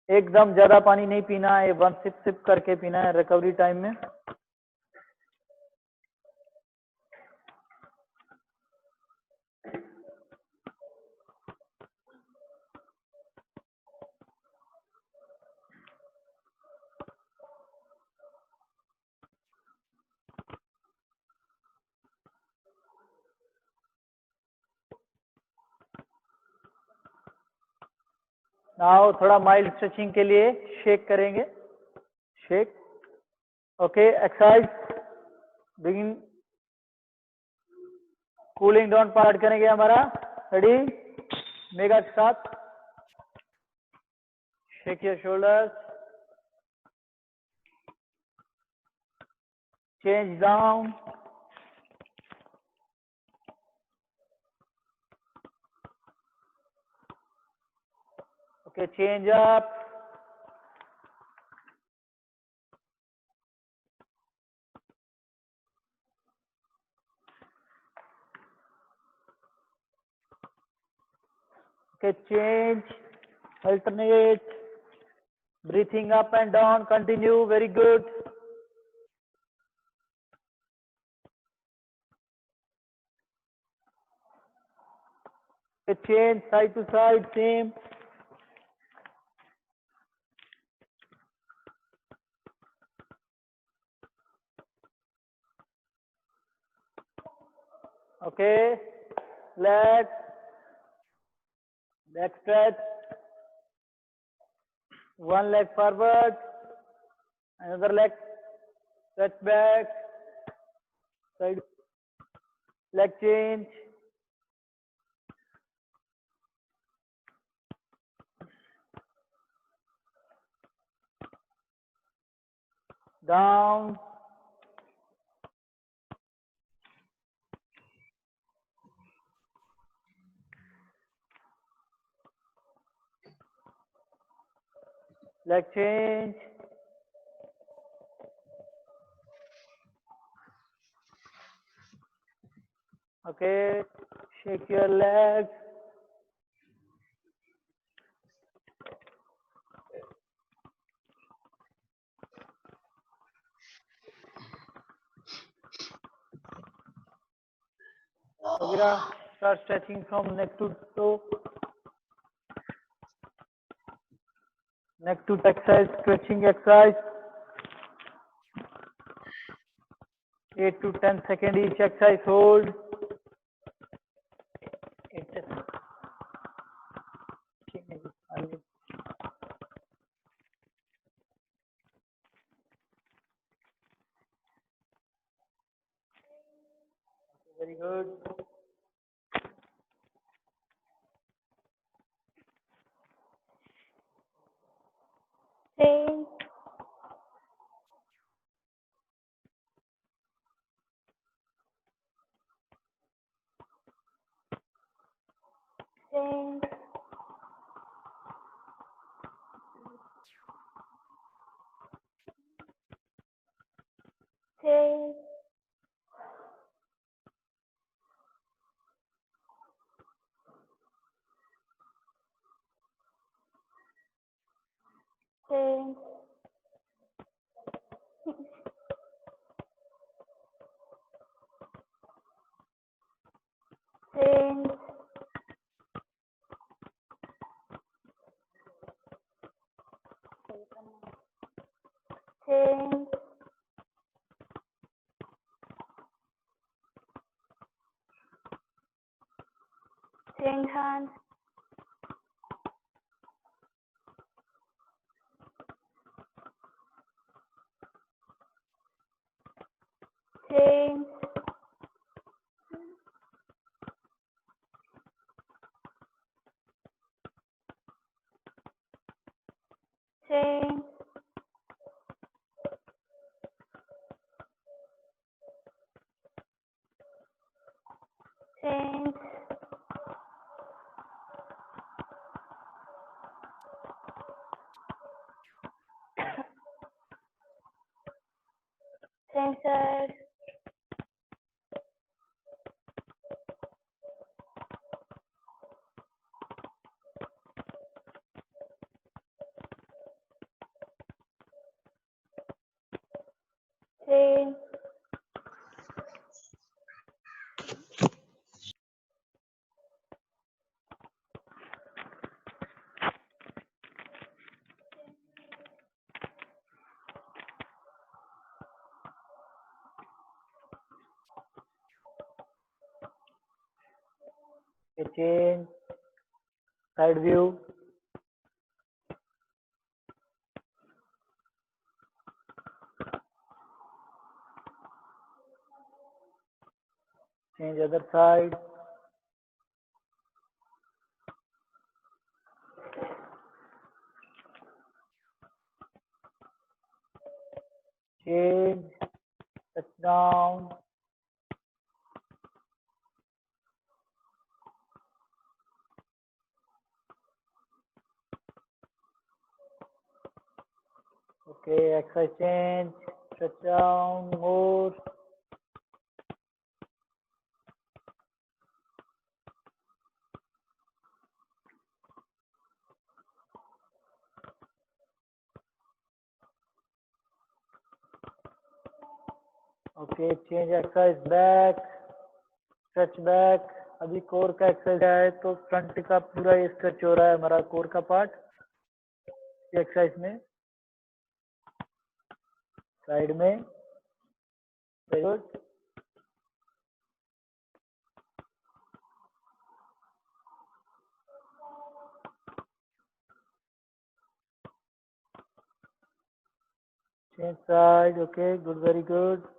एकदम ज्यादा पानी नहीं पीना है. 1 सिप करके पीना है रिकवरी टाइम में. नाउ थोड़ा माइल्ड स्ट्रेचिंग के लिए शेक करेंगे. Shake. Okay. Exercise begin. Cooling down part करेंगे हमारा. रेडी. मेगा के साथ. Shake your shoulders. Change down. Okay, change up. Okay, change. Alternate. Breathing up and down. Continue. Very good. Okay, change side to side. Same. Okay, leg, back stretch, one leg forward, another leg stretch back, side, leg change, down, leg change, okay, shake your legs, Agira, start stretching from neck to toe, neck to exercise, stretching exercise, 8 to 10 seconds each exercise, hold, 8 seconds. Very good. Change. change, change, change, change hands, change, change, change, change side, change, change, side view, change other side, change, touch down, okay, exercise change, touch down, more, okay, change exercise back, stretch back. अभी core का exercise है तो front का पूरा ये stretch हो रहा है हमारा कोर का पार्ट ये एक्सरसाइज में साइड में very good change side okay good very good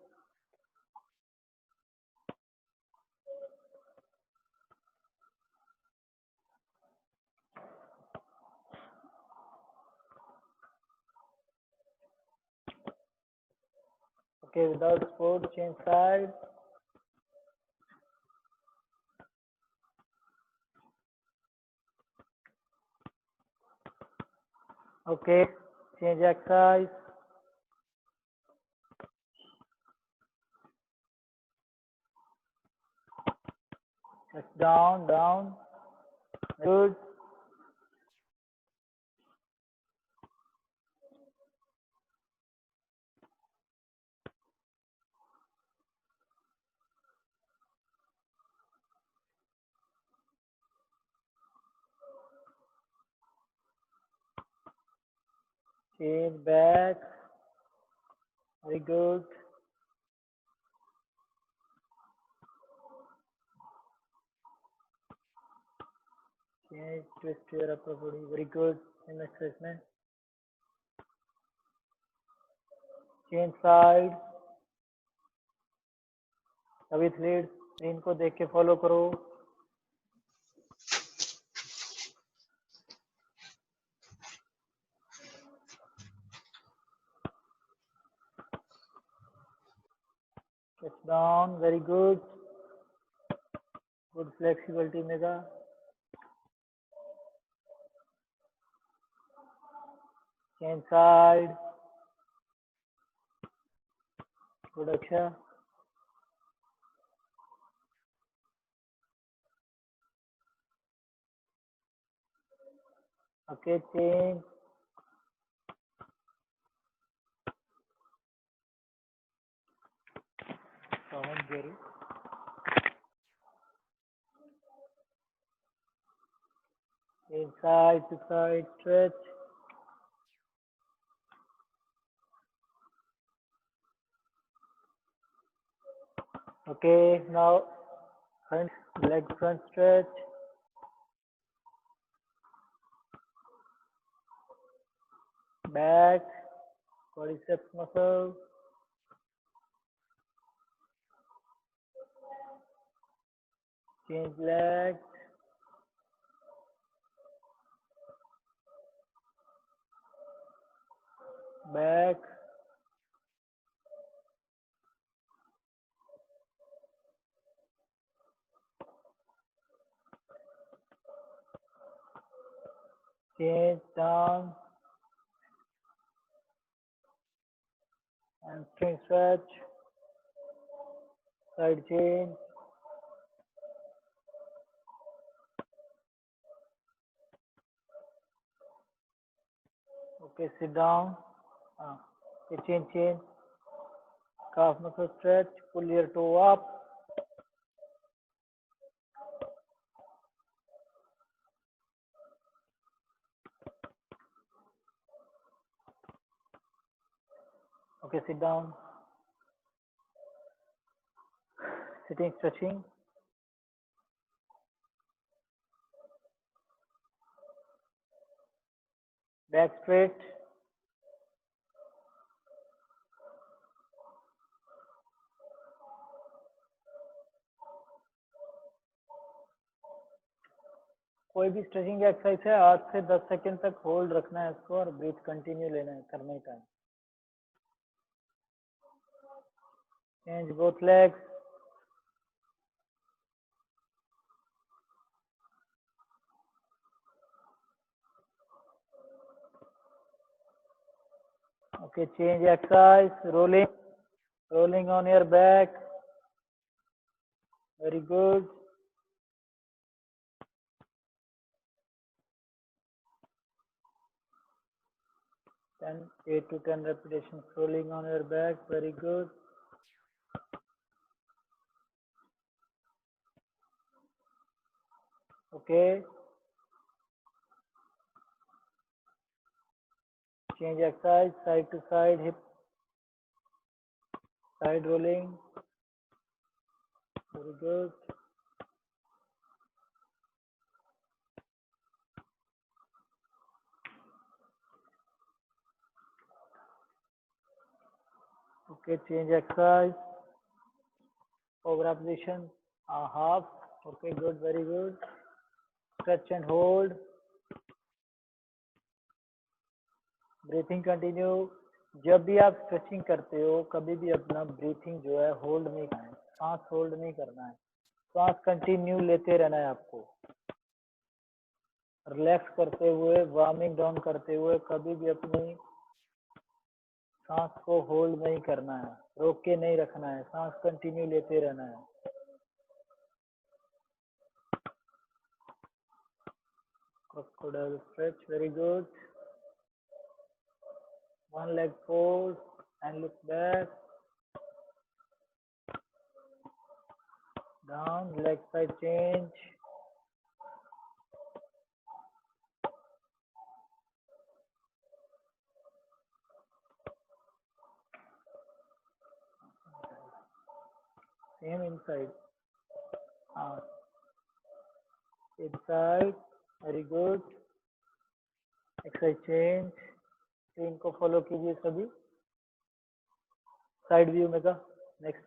okay without support change side okay change exercise touch down good change back very good change twist your upper body very good in exercise में change side सभी thread screen को देख के follow करो touch down very good good flexibility mega change side good अच्छा okay change जरूर। Side to side stretch. Okay, now front leg front stretch. Back, quadriceps muscle. Change leg. Back. Change down. And string stretch. Side change. Okay, sit down. Okay, change. Calf muscle stretch. Pull your toe up. Okay, sit down. Sitting, stretching. Back straight. कोई भी stretching exercise है 8 से 10 second तक hold रखना है इसको और breathe continue लेना है करने का। Change both legs. Okay, change exercise. Rolling on your back. Very good. Then 8 to 10 repetitions rolling on your back. Very good. Okay. Change exercise, side to side, hip, side rolling. Very good. Okay, change exercise. Cobra position, half. Okay, good, very good. Stretch and hold. Breathing continue. जब भी आप stretching करते हो कभी भी अपना breathing जो है होल्ड नहीं करना है, सांस होल्ड नहीं करना है, सांस कंटिन्यू लेते रहना है आपको। रिलैक्स करते हुए, वार्मिंग डाउन करते हुए कभी भी अपनी सांस को होल्ड नहीं करना है, रोक के नहीं रखना है, सांस कंटिन्यू लेते रहना है। Crocodile stretch, very good. One leg forward and look back. Down, leg side change. Same inside. Inside, very good. Exercise change. Screen को फॉलो कीजिए सभी। साइड व्यू में का next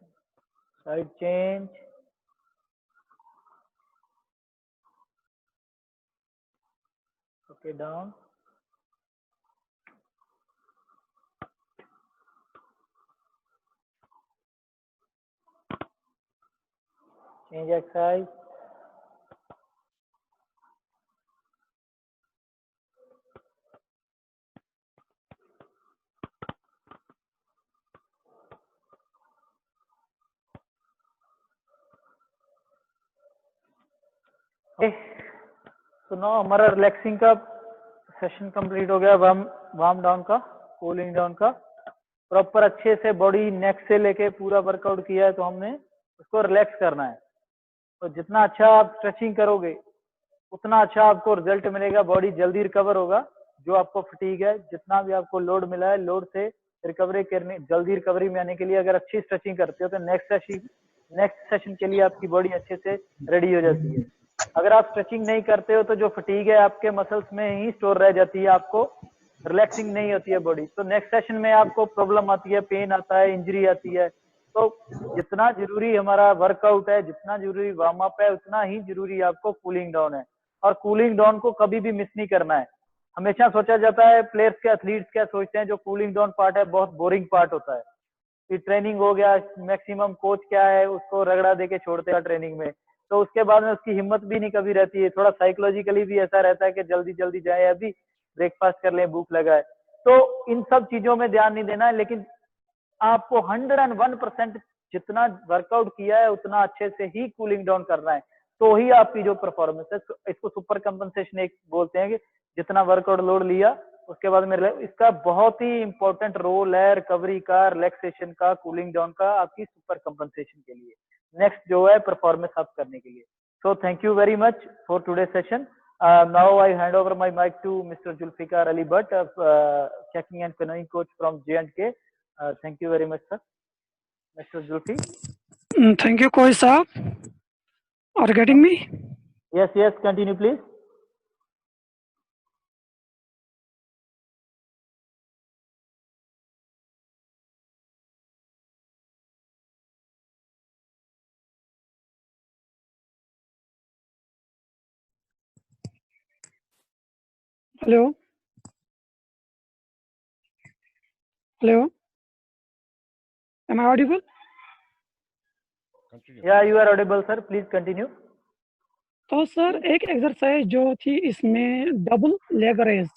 side change. Okay, down. Change exercise. तो no हमारा relaxing का session complete हो गया, वार्म डाउन का, कूलिंग डाउन का। प्रॉपर अच्छे से बॉडी नेक से लेके पूरा वर्कआउट किया है तो हमने उसको रिलैक्स करना है। तो जितना अच्छा आप स्ट्रेचिंग करोगे उतना अच्छा आपको रिजल्ट मिलेगा, बॉडी जल्दी रिकवर होगा। जो आपको फटीग है, जितना भी आपको लोड मिला है, लोड से रिकवरी करने, जल्दी रिकवरी में आने के लिए अगर अच्छी स्ट्रेचिंग करते हो तो नेक्स्ट सेशन के लिए आपकी बॉडी अच्छे से रेडी हो जाती है। अगर आप स्ट्रेचिंग नहीं करते हो तो जो फटीग है आपके मसल्स में ही स्टोर रह जाती है, आपको रिलैक्सिंग नहीं होती है बॉडी, तो नेक्स्ट सेशन में आपको प्रॉब्लम आती है, पेन आता है, इंजरी आती है। तो जितना जरूरी हमारा वर्कआउट है, जितना जरूरी वार्म अप है, उतना ही जरूरी आपको कूलिंग डाउन है। और कूलिंग डाउन को कभी भी मिस नहीं करना है। हमेशा सोचा जाता है, प्लेयर्स के एथलीट्स क्या सोचते हैं, जो कूलिंग डाउन पार्ट है बहुत बोरिंग पार्ट होता है, कि ट्रेनिंग हो गया, मैक्सिमम कोच क्या है उसको रगड़ा दे के छोड़ते हैं ट्रेनिंग में, तो उसके बाद में उसकी हिम्मत भी नहीं कभी रहती है। थोड़ा साइकोलॉजिकली भी ऐसा रहता है कि जल्दी जल्दी जाए, अभी ब्रेकफास्ट कर लें, भूख लगा है। तो इन सब चीजों में ध्यान नहीं देना है, लेकिन आपको 101% जितना वर्कआउट किया है उतना अच्छे से ही कूलिंग डाउन करना है, तो ही आपकी जो परफॉर्मेंस है, इसको सुपर कंपनसेशन एक बोलते हैं, कि जितना वर्कआउट लोड लिया उसके बाद में इसका बहुत ही इंपॉर्टेंट रोल है रिकवरी का, रिलैक्सेशन का, कूलिंग डाउन का, आपकी सुपर कंपनसेशन के लिए, नेक्स्ट जो है परफॉर्मेंस अप करने के लिए। So thank you very much for today session. Now I hand over my mic to mister Zulfikar Ali Bhatt, checking and canoeing coach from J&K. Thank you very much, sir. Mr. Zulfi. Thank you, Koi Saab. Are you getting me? Yes, continue, please. Hello? Hello? Am I audible? Continue. Yeah, you are audible, sir. Please continue. तो sir एक exercise जो थी इसमें double leg raise,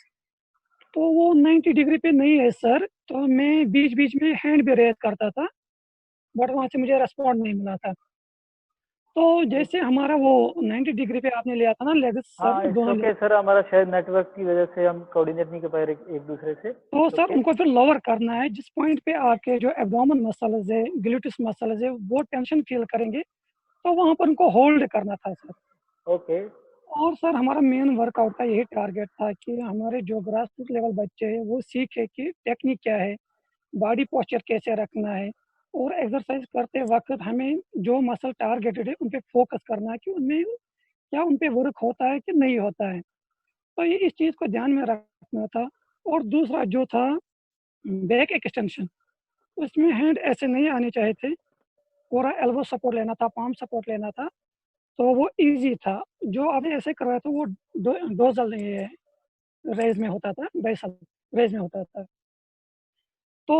तो वो 90 degree पे नहीं है सर, तो मैं बीच बीच में हैंड भी रेज करता था, बट वहाँ से मुझे रेस्पॉन्ड नहीं मिला था। तो जैसे हमारा वो 90 डिग्री पे आपने लिया था ना लेग हाँ, सर, इट्स दोनों ओके लेग, सर, हमारा शायद नेटवर्क की वजह से हम कोऑर्डिनेट नहीं कर पाए एक दूसरे से। तो सर Okay. उनको फिर लोअर करना है, जिस पॉइंट पे आपके जो एब्डोमेन मसल्स है, ग्लूटिस मसल्स है, वो टेंशन फील करेंगे, तो वहाँ पर उनको होल्ड करना था सर। ओके। और सर हमारा मेन वर्कआउट का यही टारगेट था कि हमारे जो ग्रास रूट लेवल बच्चे हैं वो सीखे कि टेक्निक क्या है, बॉडी पोस्चर कैसे रखना है, और एक्सरसाइज करते वक्त हमें जो मसल टारगेटेड है उन पे फोकस करना है कि उनमें क्या उन पे वर्क होता है कि नहीं होता है। तो ये इस चीज़ को ध्यान में रखना था। और दूसरा जो था बैक एक्सटेंशन, उसमें हैंड ऐसे नहीं आने चाहिए थे, पूरा एल्बो सपोर्ट लेना था, पाम सपोर्ट लेना था, तो वो इजी था। जो आपने ऐसे करवाया था वो डोजल ये रेज में होता था, बेसल रेज में होता था। तो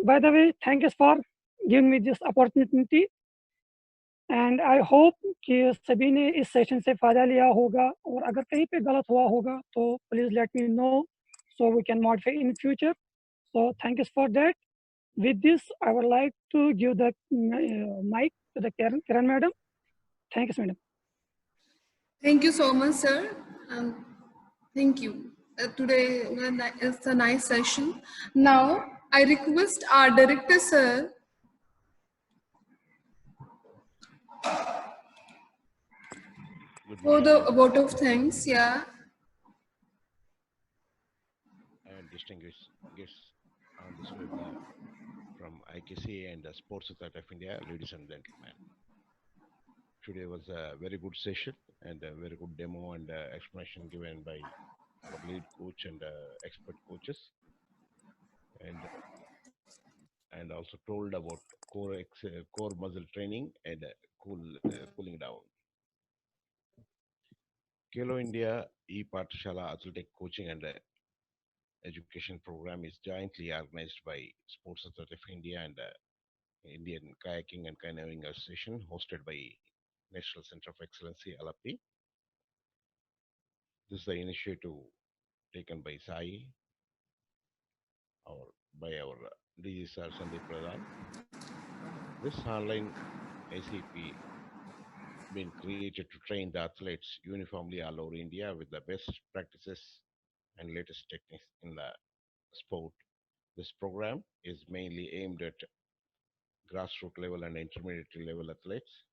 by the way thank you for giving me this opportunity, and I hope कि सभी ने इस सेशन से फ़ायदा लिया होगा, और अगर कहीं पे गलत हुआ होगा तो please let me know so we can modify in future. So thank you for that. With this, I would like to give the mic to the Kiran madam. Thank you, madam. Thank you so much, sir. And thank you. Today is a nice session. Now, I request our director, sir, Good for the morning, vote of thanks. Yeah. distinguished guests on this webinar from IKC and the Sports Authority of India, ladies and gentlemen. Today was a very good session and a very good demo and explanation given by our lead coach and expert coaches, and also told about core muscle training and cooling down. Kelo India e-Pathshala Athletic Coaching and Education Program is jointly organized by Sports Authority of India and Indian Kayaking and Canoeing Association, hosted by National Center of Excellency, Alapi. This is the initiative taken by SAI, or by our DG Sir Sandeep Pradhan. This online ACP been created to train the athletes uniformly all over India with the best practices and latest techniques in the sport. This program is mainly aimed at grassroots level and intermediate level athletes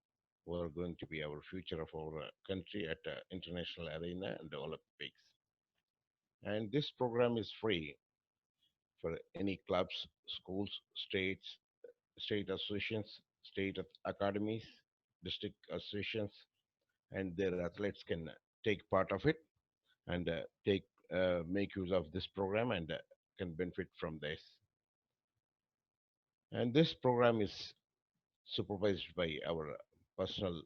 who are going to be our future of our country at international arena and the Olympics. And this program is free for any clubs, schools, state associations, academies, district associations, and their athletes can take part of it and make use of this program and can benefit from this. And this program is supervised by our personal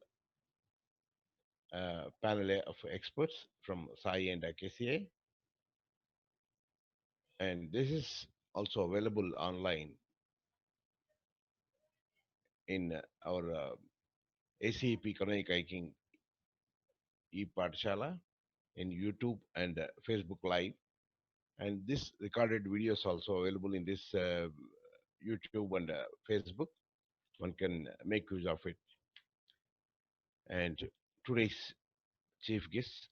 panel of experts from SAI and IKCA. And this is also available online in our ACEP Canoe Kayaking e-Pathshala in YouTube and Facebook Live. And this recorded video is also available in this YouTube and Facebook. One can make use of it. And today's chief guest,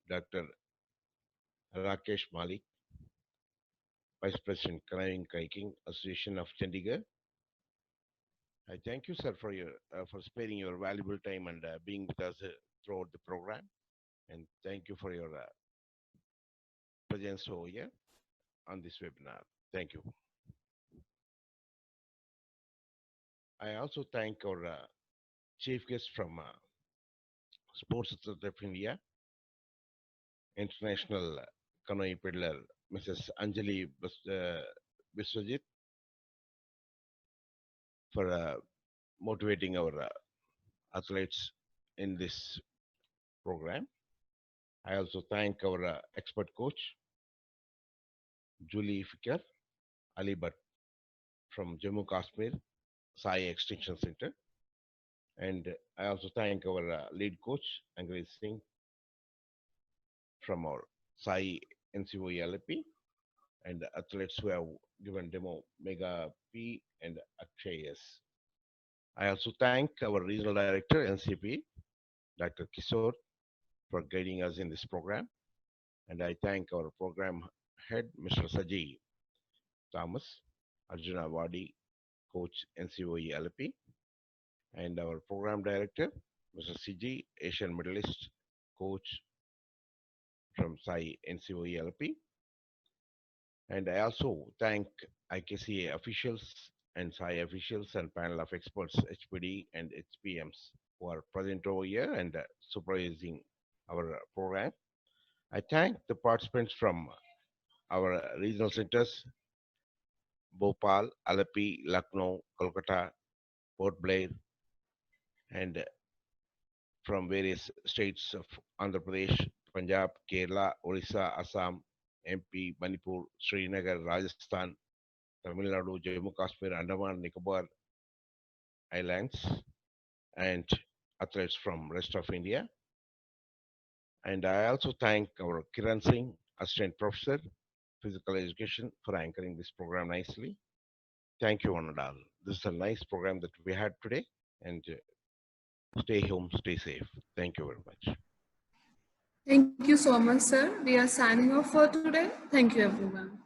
Dr. Rakesh Malik, Vice President, Canoeing Kayaking Association of Chandigarh. I thank you, sir, for sparing your valuable time and being with us throughout the program. And thank you for your presence over here on this webinar. Thank you. I also thank our chief guest from Sports Authority of India, International Canoe Peddler, Mrs. Anjali Biswajit, for motivating our athletes in this program. I also thank our expert coach, Julie Fikar Ali Bhatt from Jammu Kashmir Sai Extension Center. And I also thank our lead coach, Angrez Singh, from our Sai NCOE LP, and the athletes who have given demo, Mega P and Akshay S. I also thank our regional director, NCP, Dr. Kishore, for guiding us in this program. And I thank our program head, Mr. Saji Thomas, Arjuna Wadi, coach, NCOE LP, and our program director, Mr. CG, Asian Middle East coach from Sai NCOE LP. And I also thank IKCA officials and Sai officials and panel of experts, HPD and HPMs, who are present over here and supervising our program. I thank the participants from our regional centers, Bhopal, Alleppey, Lucknow, Kolkata, Port Blair, and from various states of Andhra Pradesh, Punjab, Kerala, Orissa, Assam, MP, Manipur, Srinagar, Rajasthan, Tamil Nadu, Jammu Kashmir, Andaman, Nicobar Islands, and athletes from rest of India. And I also thank our Kiran Singh, Assistant Professor, Physical Education, for anchoring this program nicely. Thank you, one and all. This is a nice program that we had today, and stay home, stay safe. Thank you very much. Thank you so much, sir. We are signing off for today. Thank you, everyone.